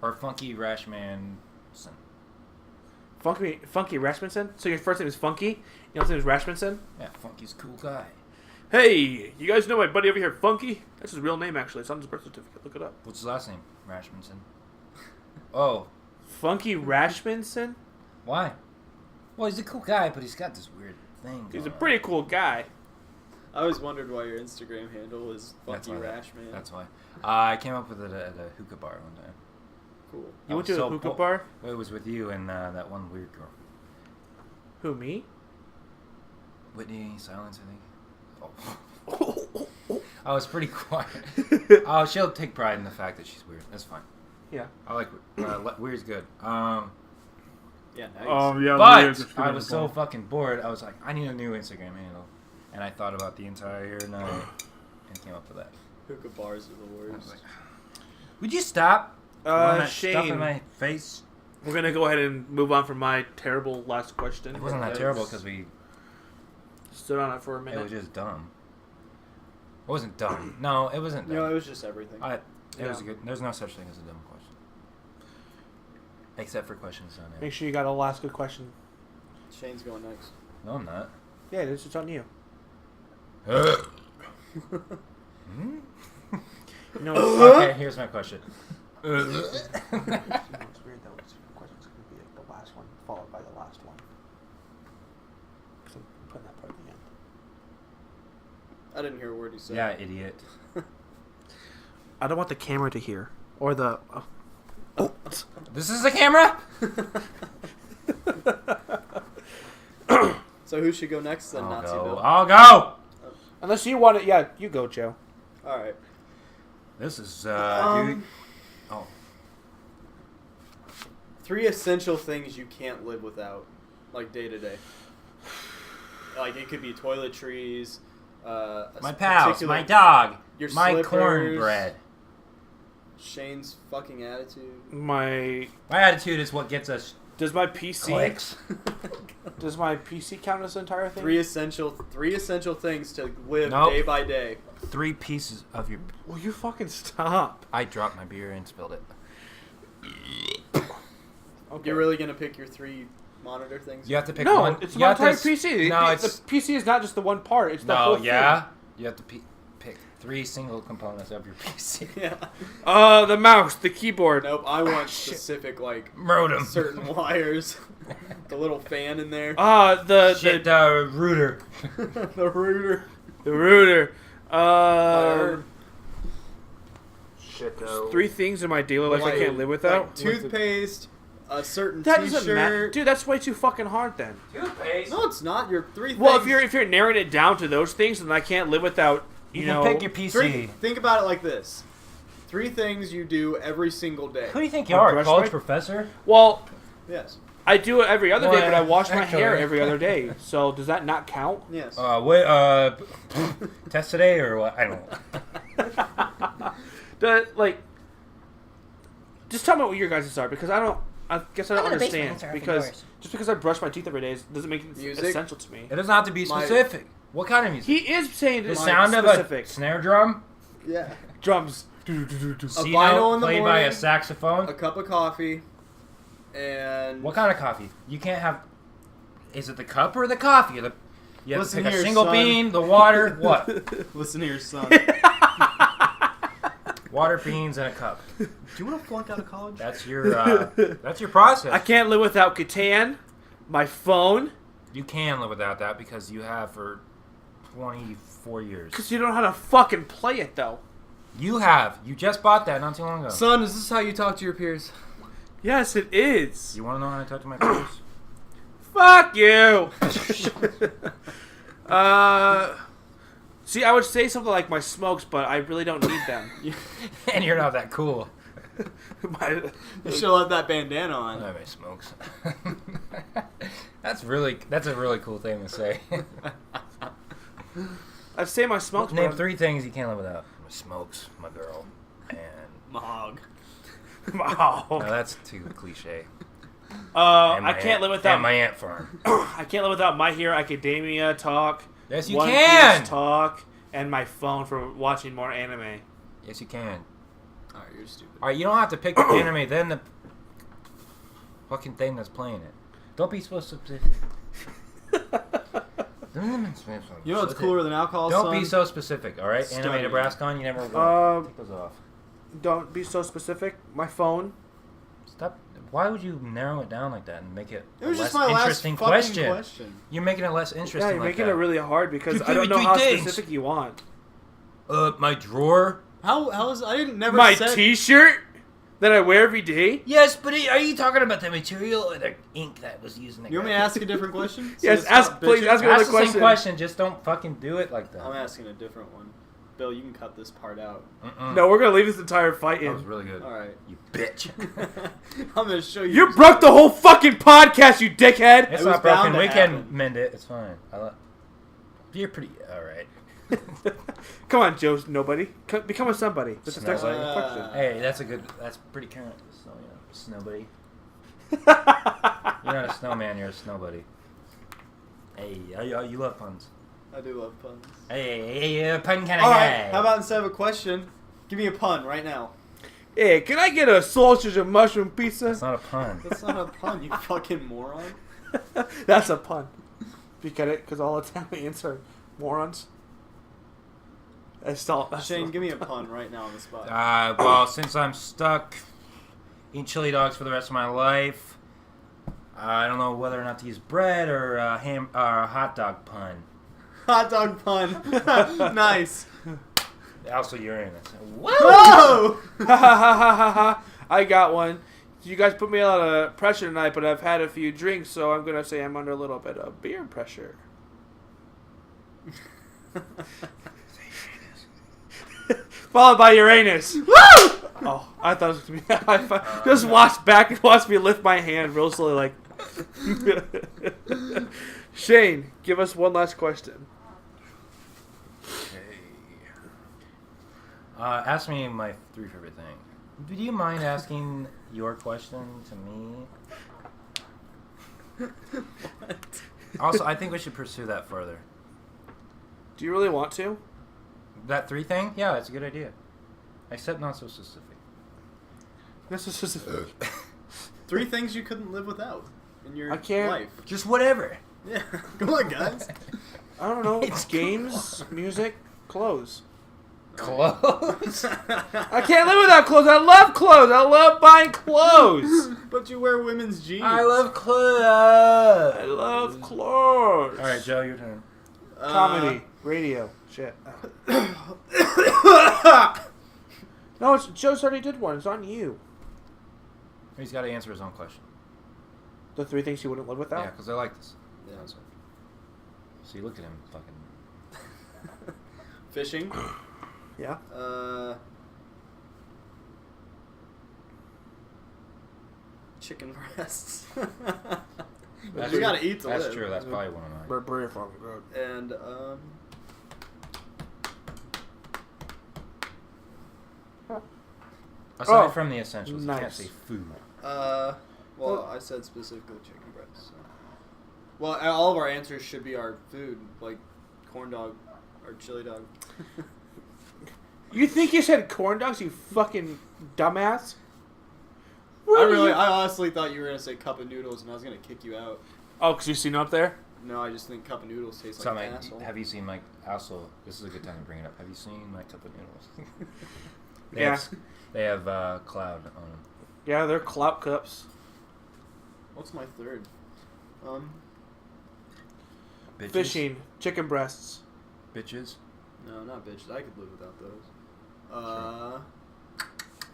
Or Funky Rashman. Funky Rasmussen. So your first name is Funky. Your last name is Rasmussen. Yeah, Funky's a cool guy. Hey, you guys know my buddy over here, Funky? That's his real name actually. It's on his birth certificate. Look it up. What's his last name? Rashmanson. Oh, Funky Rasmussen. why? Well, he's a cool guy, but he's got this weird thing. He's a going on. pretty cool guy. I always wondered why your Instagram handle is That's Funky why. Rash Man. That's why. I came up with it at a hookah bar one time. Cool. You went to a hookah bar? It was with you and that one weird girl. Who, me? Whitney Silence, I think. Oh. I was pretty quiet. Oh, she'll take pride in the fact that she's weird. That's fine. Yeah. I like weird's good. Yeah, nice. Yeah. But I was so fucking bored. I was like, I need a new Instagram handle, and I thought about the entire night and came up with that. Hookah bars are the I worst. was like, would you stop? throwing that stuff in Shane, my face. we're gonna go ahead and move on from my terrible last question. It wasn't that terrible because we. Stood on it for a It minute. was just dumb. It wasn't dumb. No, it wasn't dumb. No, it was just everything. It was a good. There's no such thing as a dumb question. Except for questions on it. Make sure you got a last good question. Shane's going next. No, I'm not. Yeah, this is on you. Hmm? No, Okay, here's my question. it's weird though. It's question's gonna be the last one, followed by the last one. Because I'm putting that part at the end. I didn't hear a word you said. Yeah, idiot. I don't want the camera to hear, or the. Oh. This is a camera? So who should go next then? Nazi Bill. I'll go. Unless you want it, yeah, you go, Joe. All right. This is dude. Oh, 3 essential things you can't live without, like day to day. Like it could be toiletries. my pals, my dog, your my slippers, cornbread. Shane's fucking attitude. My My attitude is what gets us does my PC clicks. does my PC count as the entire thing? 3 essential things to live Nope. day by day. 3 pieces of your. Will you fucking stop? I dropped my beer and spilled it. Okay. You're really gonna pick your 3 monitor things? You have to pick No, one. it's you my have to entire s- PC. No, the it's PC is not just the one part. It's the no. whole Yeah, you have to pick 3 single components of your PC. Yeah. thing. The mouse, the keyboard. Nope. I want Shit. specific like Modem. certain wires. The little fan in there. Shit, router. The router. The router. Fire. Shit. 3 things in my daily life I Like- can't live without. Like toothpaste, a certain That doesn't matter, T-shirt. dude. That's way too fucking hard. Then. Toothpaste. No, it's not. Your 3 things. Well, if you're narrowing it down to those things, then I can't live without. You know, can pick your PC. Think about it like this: 3 things you do every single day. Who do you think you A are, brush college wipe? professor? Well, Yes. I do it every other day, but I wash my Actually. hair every other day. So does that not count? Yes. Test today or what? I don't know. Just tell me what your guys' are, because I guess I don't I'm gonna base my understand. answer off of Because yours. just because I brush my teeth every day doesn't make it Music? essential to me. It doesn't have to be specific. What kind of music? He is saying The it's sound specific. of a snare drum? Yeah. Drums. C vinyl note in the played by morning. a saxophone? A cup of coffee. And What kind of coffee? You can't have... Is it the cup or the coffee? You have Listen to pick here, a single son. bean, the water, what? Listen here, son. Water, beans, and a cup. Do you want to flunk out of college? That's your process. I can't live without Catan, my phone, You can live without that because you have for 24 years. because you don't know how to fucking play it, though. You have. You just bought that not too long ago. Son, is this how you talk to your peers? Yes, it is. You want to know how to talk to my peers? Fuck you! See, I would say something like my smokes, but I really don't need them. And you're not that cool. My- You should have left that bandana I on. don't have any smokes. That's a really cool thing to say. I'd say my smokes, Name but 3 things you can't live without. My smokes, my girl, and... Mahog. Wow. No, that's too cliche. I can't live without And my ant farm. I can't live without My Hero Academia talk. Yes, you One can! Piece talk, and my phone for watching more anime. Yes, you can. Alright, you're stupid. Alright, you don't have to pick the anime, then the fucking thing that's playing it. Don't be so specific. You know what's cooler than alcohol, Don't son? be so specific, alright? Stunning. Anime Nebrascon, you never won. Take those off. Don't be so specific. My phone. Stop. Why would you narrow it down like that and make it It was a just less my last interesting fucking question? question. You're making it less interesting. Yeah, you're like making that. it really hard because Just I don't give me know how 3 things. specific you want. My drawer. How is I didn't never My said T-shirt that I wear every day. Yes, but are you talking about the material or the ink that was used in the You want me to ask a different question? So Yes, to stop please, bitching? ask another Ask the same question. question, just don't fucking do it like that. I'm asking a different one. Bill, you can cut this part out. No, we're gonna leave this entire fight That was in. really good. Alright. You bitch. I'm gonna show you. You broke the whole fucking podcast, you dickhead. It's It was not broken. bound to We can happen. mend it. It's fine. You're pretty alright. Come on, Joe. Nobody. Become a somebody. That's the next Somebody. question. Hey, that's pretty current. So, snowbody. You're not a snowman. You're a snowbody. Hey, you love puns. I do love puns. Hey, pun kind of Alright, guy. how about instead of a question, give me a pun right now. Hey, can I get a sausage and mushroom pizza? That's not a pun. That's not a pun, you fucking moron. That's a pun. Because all Italians are morons. That's Shane, give me a pun right now on the spot. Well, since I'm stuck eating chili dogs for the rest of my life, I don't know whether or not to use bread or a hot dog pun. Hot dog pun. Nice. Also Uranus. Whoa! I got one. You guys put me a lot of pressure tonight, but I've had a few drinks, so I'm gonna say I'm under a little bit of beer pressure. Followed by Uranus. Woo! Oh, I thought it was gonna be that high five. Just watch back and watch me lift my hand real slowly, like. Shane, give us one last question. Ask me my 3 favorite things. Do you mind asking your question to me? What? Also, I think we should pursue that further. Do you really want to? That 3 thing? Yeah, that's a good idea. Except not so specific. This is just 3 things you couldn't live without in your I can't- life. Just whatever. Yeah. Come on, guys. I don't know. It's Games, music, clothes. Clothes? I can't live without clothes. I love clothes. I love buying clothes. But you wear women's jeans. I love clothes. I love clothes. All right, Joe, your turn. Comedy, radio, shit. No, Joe's already did one. It's on you. He's got to answer his own question. The 3 things you wouldn't live without. Yeah, because I like this. Yeah. See, look at him, fucking. Fishing. Yeah. Chicken breasts. That's You gotta eat to live. That's true. That's probably one of mine. We're pretty fucking good. And Aside from the essentials, nice. you can't say food. well, I said specifically chicken breasts. So. Well, all of our answers should be our food, like corn dog or chili dog. You think you said corn dogs, you fucking dumbass? I honestly thought you were gonna say cup of noodles, and I was gonna kick you out. Oh, because you seen up there? No, I just think cup of noodles tastes So, like an Mike, asshole. have you seen Mike? Also, this is a good time to bring it up. Have you seen my cup of noodles? Yeah. They have cloud on them. Yeah, they're clout cups. What's my third? Bitches. Fishing, chicken breasts. Bitches. No, not bitches. I could live without those.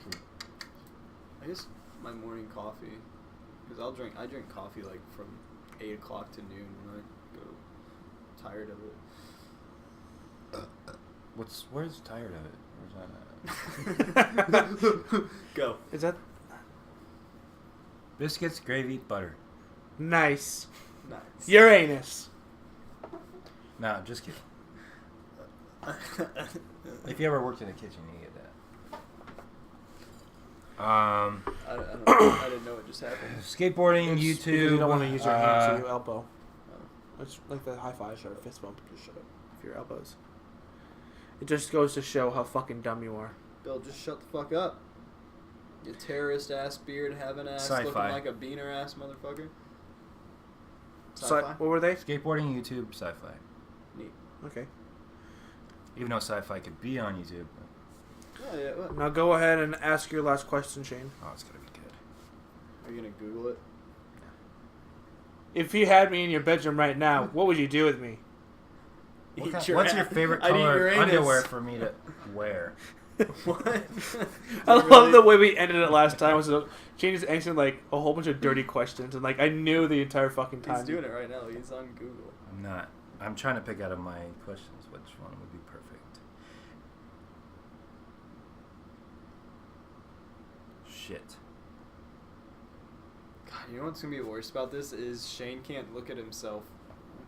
True. I guess my morning coffee, because I drink coffee like from 8 o'clock to noon when I go tired of it. Where's tired of it? Where's that at? Go. Is that Biscuits, gravy, butter. nice? Nice. Uranus. No, just kidding. If you ever worked in a kitchen, you get that. I didn't know what just happened. Skateboarding, It's YouTube. because you don't want to use your hands, so you elbow. It's like the high fives or a fist bump. Just shut up for your elbows. It just goes to show how fucking dumb you are. Bill, just shut the fuck up. You terrorist ass, beard having ass, Sci-fi. looking like a beaner ass motherfucker. So, Sci-fi? what were they? Skateboarding, YouTube, sci-fi. Neat. Okay. Even though sci-fi could be on YouTube. Oh, yeah, what? Now go ahead and ask your last question, Shane. Oh, it's gonna be good. Are you gonna Google it? If you had me in your bedroom right now, what would you do with me? Eat What's your favorite I'd eat color of Uranus. underwear for me to wear? What? I love the way we ended it last time. Was Shane just answering like a whole bunch of dirty questions, and like I knew the entire fucking time. He's doing it right now. He's on Google. I'm not. I'm trying to pick out of my questions which one would be perfect. Shit. God, you know what's gonna be worse about this is Shane can't look at himself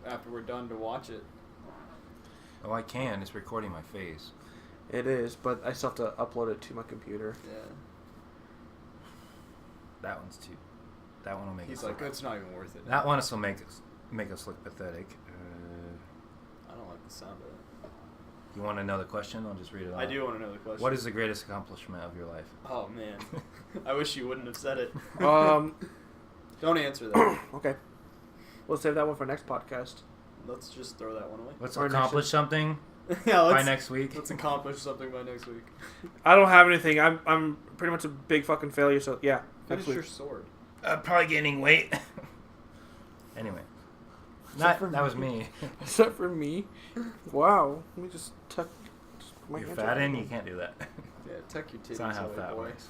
after we're done to watch it. Oh, I can. It's recording my face. It is, but I still have to upload it to my computer. Yeah. That one's too. That one will make He's us like, look. it's not even worth it. That one will make us look pathetic. I don't like the sound of it. You want to know the question? I'll just read it off. I do want to know the question. What is the greatest accomplishment of your life? Oh man, I wish you wouldn't have said it. Um, Don't answer that. okay. We'll save that one for next podcast. Let's just throw that one away. Let's Or accomplish next- something Yeah, by next week. Let's accomplish something by next week. I don't have anything. I'm pretty much a big fucking failure. So yeah, Finish next your week. sword. Probably gaining weight. Anyway, that was me. Except for me. Wow. Let me just tuck my You're hands fat up. in, you can't do that. Yeah, tuck your It's not titties how away, fat boy. works.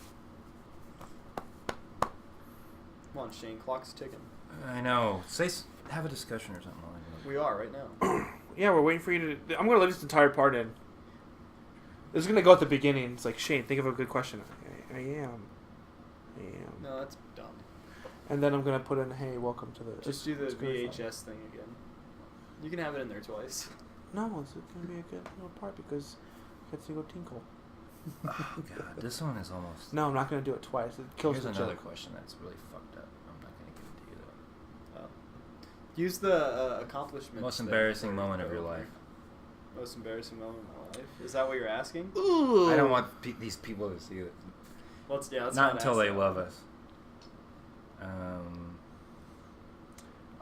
Come on, Shane. Clock's ticking. I know. Have a discussion or something. We are right now. Yeah, we're waiting for you to. I'm gonna let this entire part in. This is gonna go at the beginning. It's like Shane, think of a good question. I am. No, that's dumb. And then I'm gonna put in, hey, welcome to the. Just do the it's gonna be fun. VHS thing again. You can have it in there twice. No, it's gonna be a good little part because it gets to go tinkle. Oh god, this one is almost. No, I'm not gonna do it twice. It kills Here's the another joke. question that's really fucked up. I'm not gonna give it to you though. Use the accomplishment. Most embarrassing moment of your life. Most embarrassing moment of my life. Is that what you're asking? Ooh. I don't want these people to see it. Let's Not not until ask they that. love us.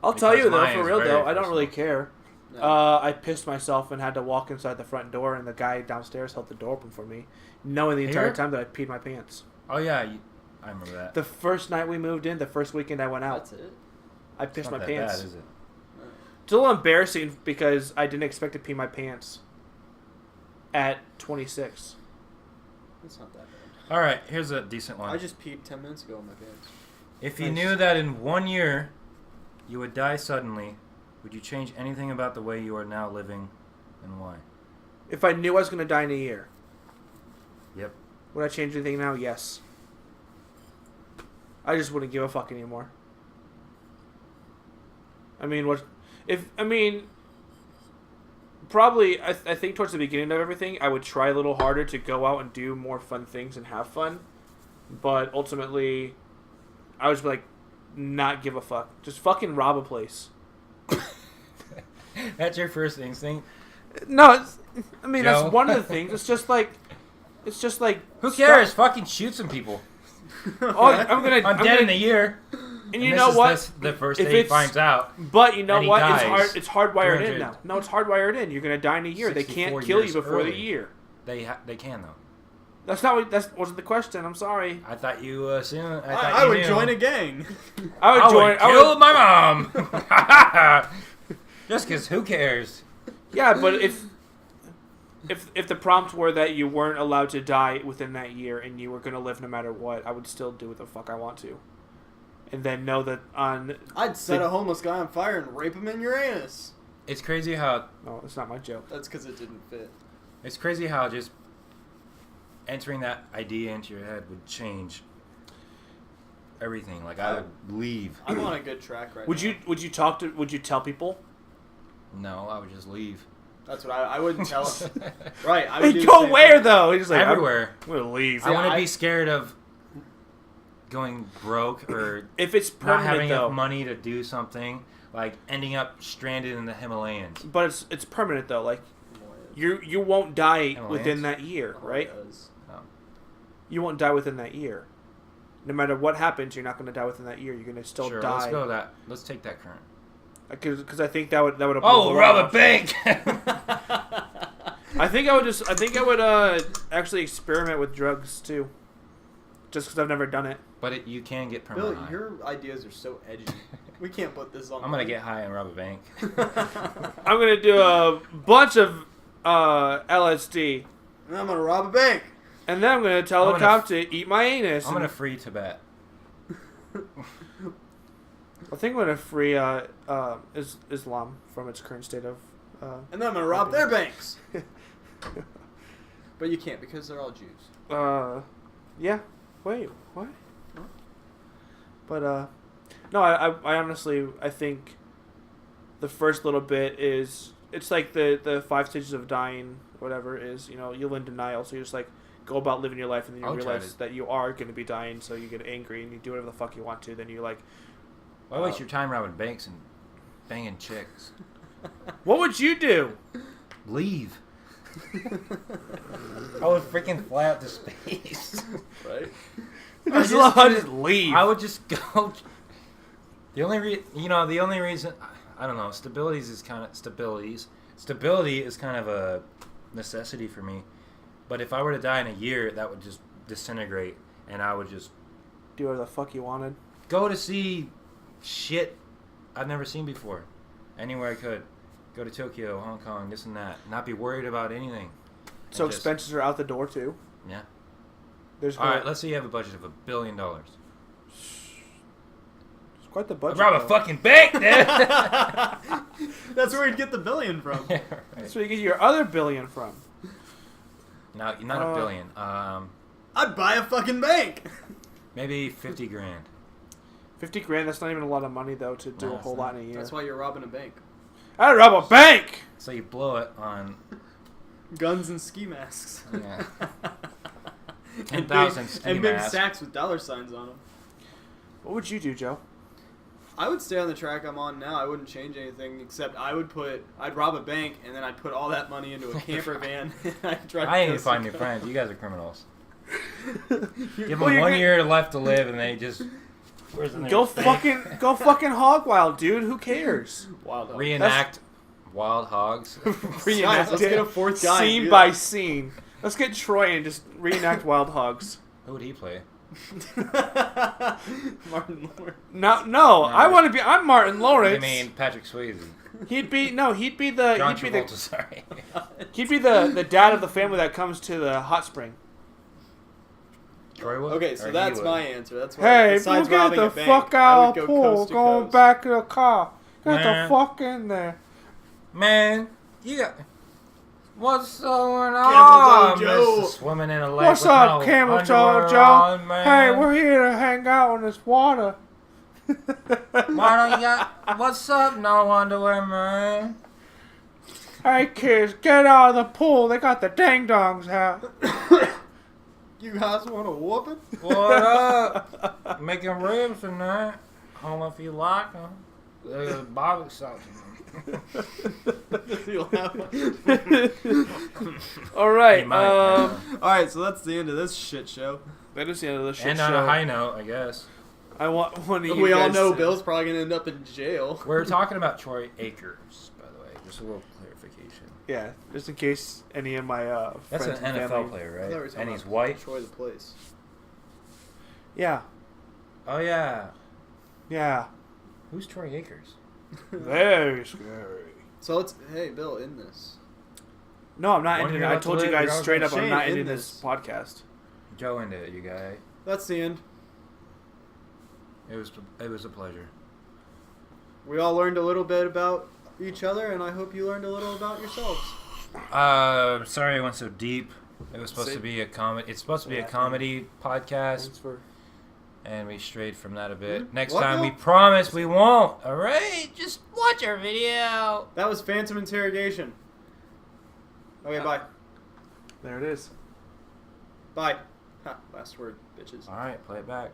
I'll tell you because though, mine for is real very though, I don't personal. really care. No. I pissed myself and had to walk inside the front door, and the guy downstairs held the door open for me, knowing the entire Here? time that I peed my pants. Oh yeah, I remember that. The first night we moved in, the first weekend I went out, That's it. I It's pissed not my that pants. bad, is it? No. It's a little embarrassing because I didn't expect to pee my pants at 26. It's not that bad. All right, here's a decent one. I just peed 10 minutes ago in my pants. If you Nice. knew that in 1 year you would die suddenly, would you change anything about the way you are now living, and why? If I knew I was going to die in a year, Yep. would I change anything now? Yes. I just wouldn't give a fuck anymore. I mean, probably, I think towards the beginning of everything, I would try a little harder to go out and do more fun things and have fun. But ultimately, I was like, not give a fuck. Just fucking rob a place. That's your first instinct? No, Joe? That's one of the things. It's just like, who cares? Fucking shoot some people. Oh, I'm dead in a year. And you know what? The first day he finds out. But you know what? Dies. It's hardwired in now. No, it's hardwired in. You're gonna die in a year. They can't kill you before the year. They can though. That's not what. That wasn't the question. I'm sorry. I thought you assumed. I would join a gang. I would kill my mom. Just because who cares? Yeah, but if the prompt were that you weren't allowed to die within that year and you were gonna live no matter what, I would still do what the fuck I want to. And then know that I'd set a homeless guy on fire and rape him in Uranus. It's crazy how... No, that's not my joke. That's because it didn't fit. It's crazy how just entering that idea into your head would change everything. Like, I would leave. I'm on a good track right now. Would you tell people? No, I would just leave. That's what I wouldn't tell them. Right. I would do go where, though? He's just like, everywhere. I'm going to leave. I wouldn't be scared of going broke or if it's not having enough money to do something, like ending up stranded in the Himalayas. But it's permanent though. Like you won't die within that year, right? Oh. You won't die within that year. No matter what happens, you're not going to die within that year. You're going to still die. Let's go that. Let's take that current. Because I think that would. Oh, rob a bank. I think I would actually experiment with drugs too. Just because I've never done it. But you can get permanent high. Your ideas are so edgy. We can't put this on. I'm going to get high and rob a bank. I'm going to do a bunch of LSD. And I'm going to rob a bank. And then I'm going to tell the cop to eat my anus. I'm going to free Tibet. I think I'm going to free Islam from its current state of... and then I'm going to rob their banks. But you can't because they're all Jews. Yeah. Wait, what? But, no, I honestly, I think the first little bit is, it's like the 5 stages of dying, whatever it is, you're in denial, so you just, like, go about living your life, and then you realize that you are going to be dying, so you get angry, and you do whatever the fuck you want to, then you, like... Why waste your time robbing banks and banging chicks? What would you do? Leave. I would freaking fly out to space. Right? I just leave. I would just go. The only reason, I don't know. Stability is kind of a necessity for me. But if I were to die in a year, that would just disintegrate, and I would just do whatever the fuck you wanted. Go to see shit I've never seen before, anywhere I could. Go to Tokyo, Hong Kong, this and that. Not be worried about anything. So expenses are out the door too? Yeah. Alright, let's say you have a budget of $1 billion. It's quite the budget. Rob a fucking bank, dude! That's where you'd get the billion from. Yeah, right. That's where you get your other billion from. No, not a billion. I'd buy a fucking bank! Maybe 50 grand. 50 grand, that's not even a lot of money though to do a whole lot in a year. That's why you're robbing a bank. I'd rob a bank! So you blow it on... guns and ski masks. Yeah. 10,000 ski masks. And big sacks with dollar signs on them. What would you do, Joe? I would stay on the track I'm on now. I wouldn't change anything except I'd rob a bank and then I'd put all that money into a camper van and I'd drive. I ain't even find new friends. You guys are criminals. Give them 1 year left to live and they just... Go fucking hog wild, dude. Who cares? Wild hog. Reenact Wild Hogs. Guys, let's get a fourth guy. Scene by scene. Let's get Troy and just reenact Wild Hogs. Who would he play? Martin Lawrence. No. I want to be. I'm Martin Lawrence. I mean Patrick Swayze. He'd be the. John Travolta, sorry. He'd be the dad of the family that comes to the hot spring. Troy would? Okay, so that's my answer. That's why. Hey, we'll get the fuck out of the pool. Going back to the car. Get the fuck in there. Man, you got... What's going Camel on, Toe Joe? Mr. Swimming in a lake. What's with up, no Camel Toe underwear Joe? on, man? Hey, we're here to hang out in this water. Why don't you got... What's up, no underwear, man? Hey, kids, get out of the pool. They got the ding-dongs out. You guys want a whooping? What up? Making ribs tonight. I don't know if you like them. They're barbecue sauce. You'll have one. All right. He might, Alright, so that's the end of this shit show. That is the end of the shit and show. on a high note, I guess. I want one of you We all guys know to- Bill's probably going to end up in jail. We're talking about Troy Akers, by the way. Just a little clarification. Yeah, just in case any of my That's friends an and NFL family. player, I thought we were right? talking And he's about white. Troy the place. Yeah, Oh, yeah. yeah. Who's Troy Akers? Very scary. So let's, hey Bill, in this. No, I'm not One ending it. year I left to told you live, guys you're all straight gonna up I'm Shane, not in ending this. this podcast. Joe into it, you guy. That's the end. It was a pleasure. We all learned a little bit about each other, and I hope you learned a little about yourselves. Sorry I went so deep. It was supposed to be a comedy. It's supposed to be a comedy podcast, Thanks for... and we strayed from that a bit. Hmm? Next What time, now? we promise we won't. All right, just watch our video. That was Phantom Interrogation. Okay, bye. There it is. Bye. Ha, last word, bitches. All right, play it back.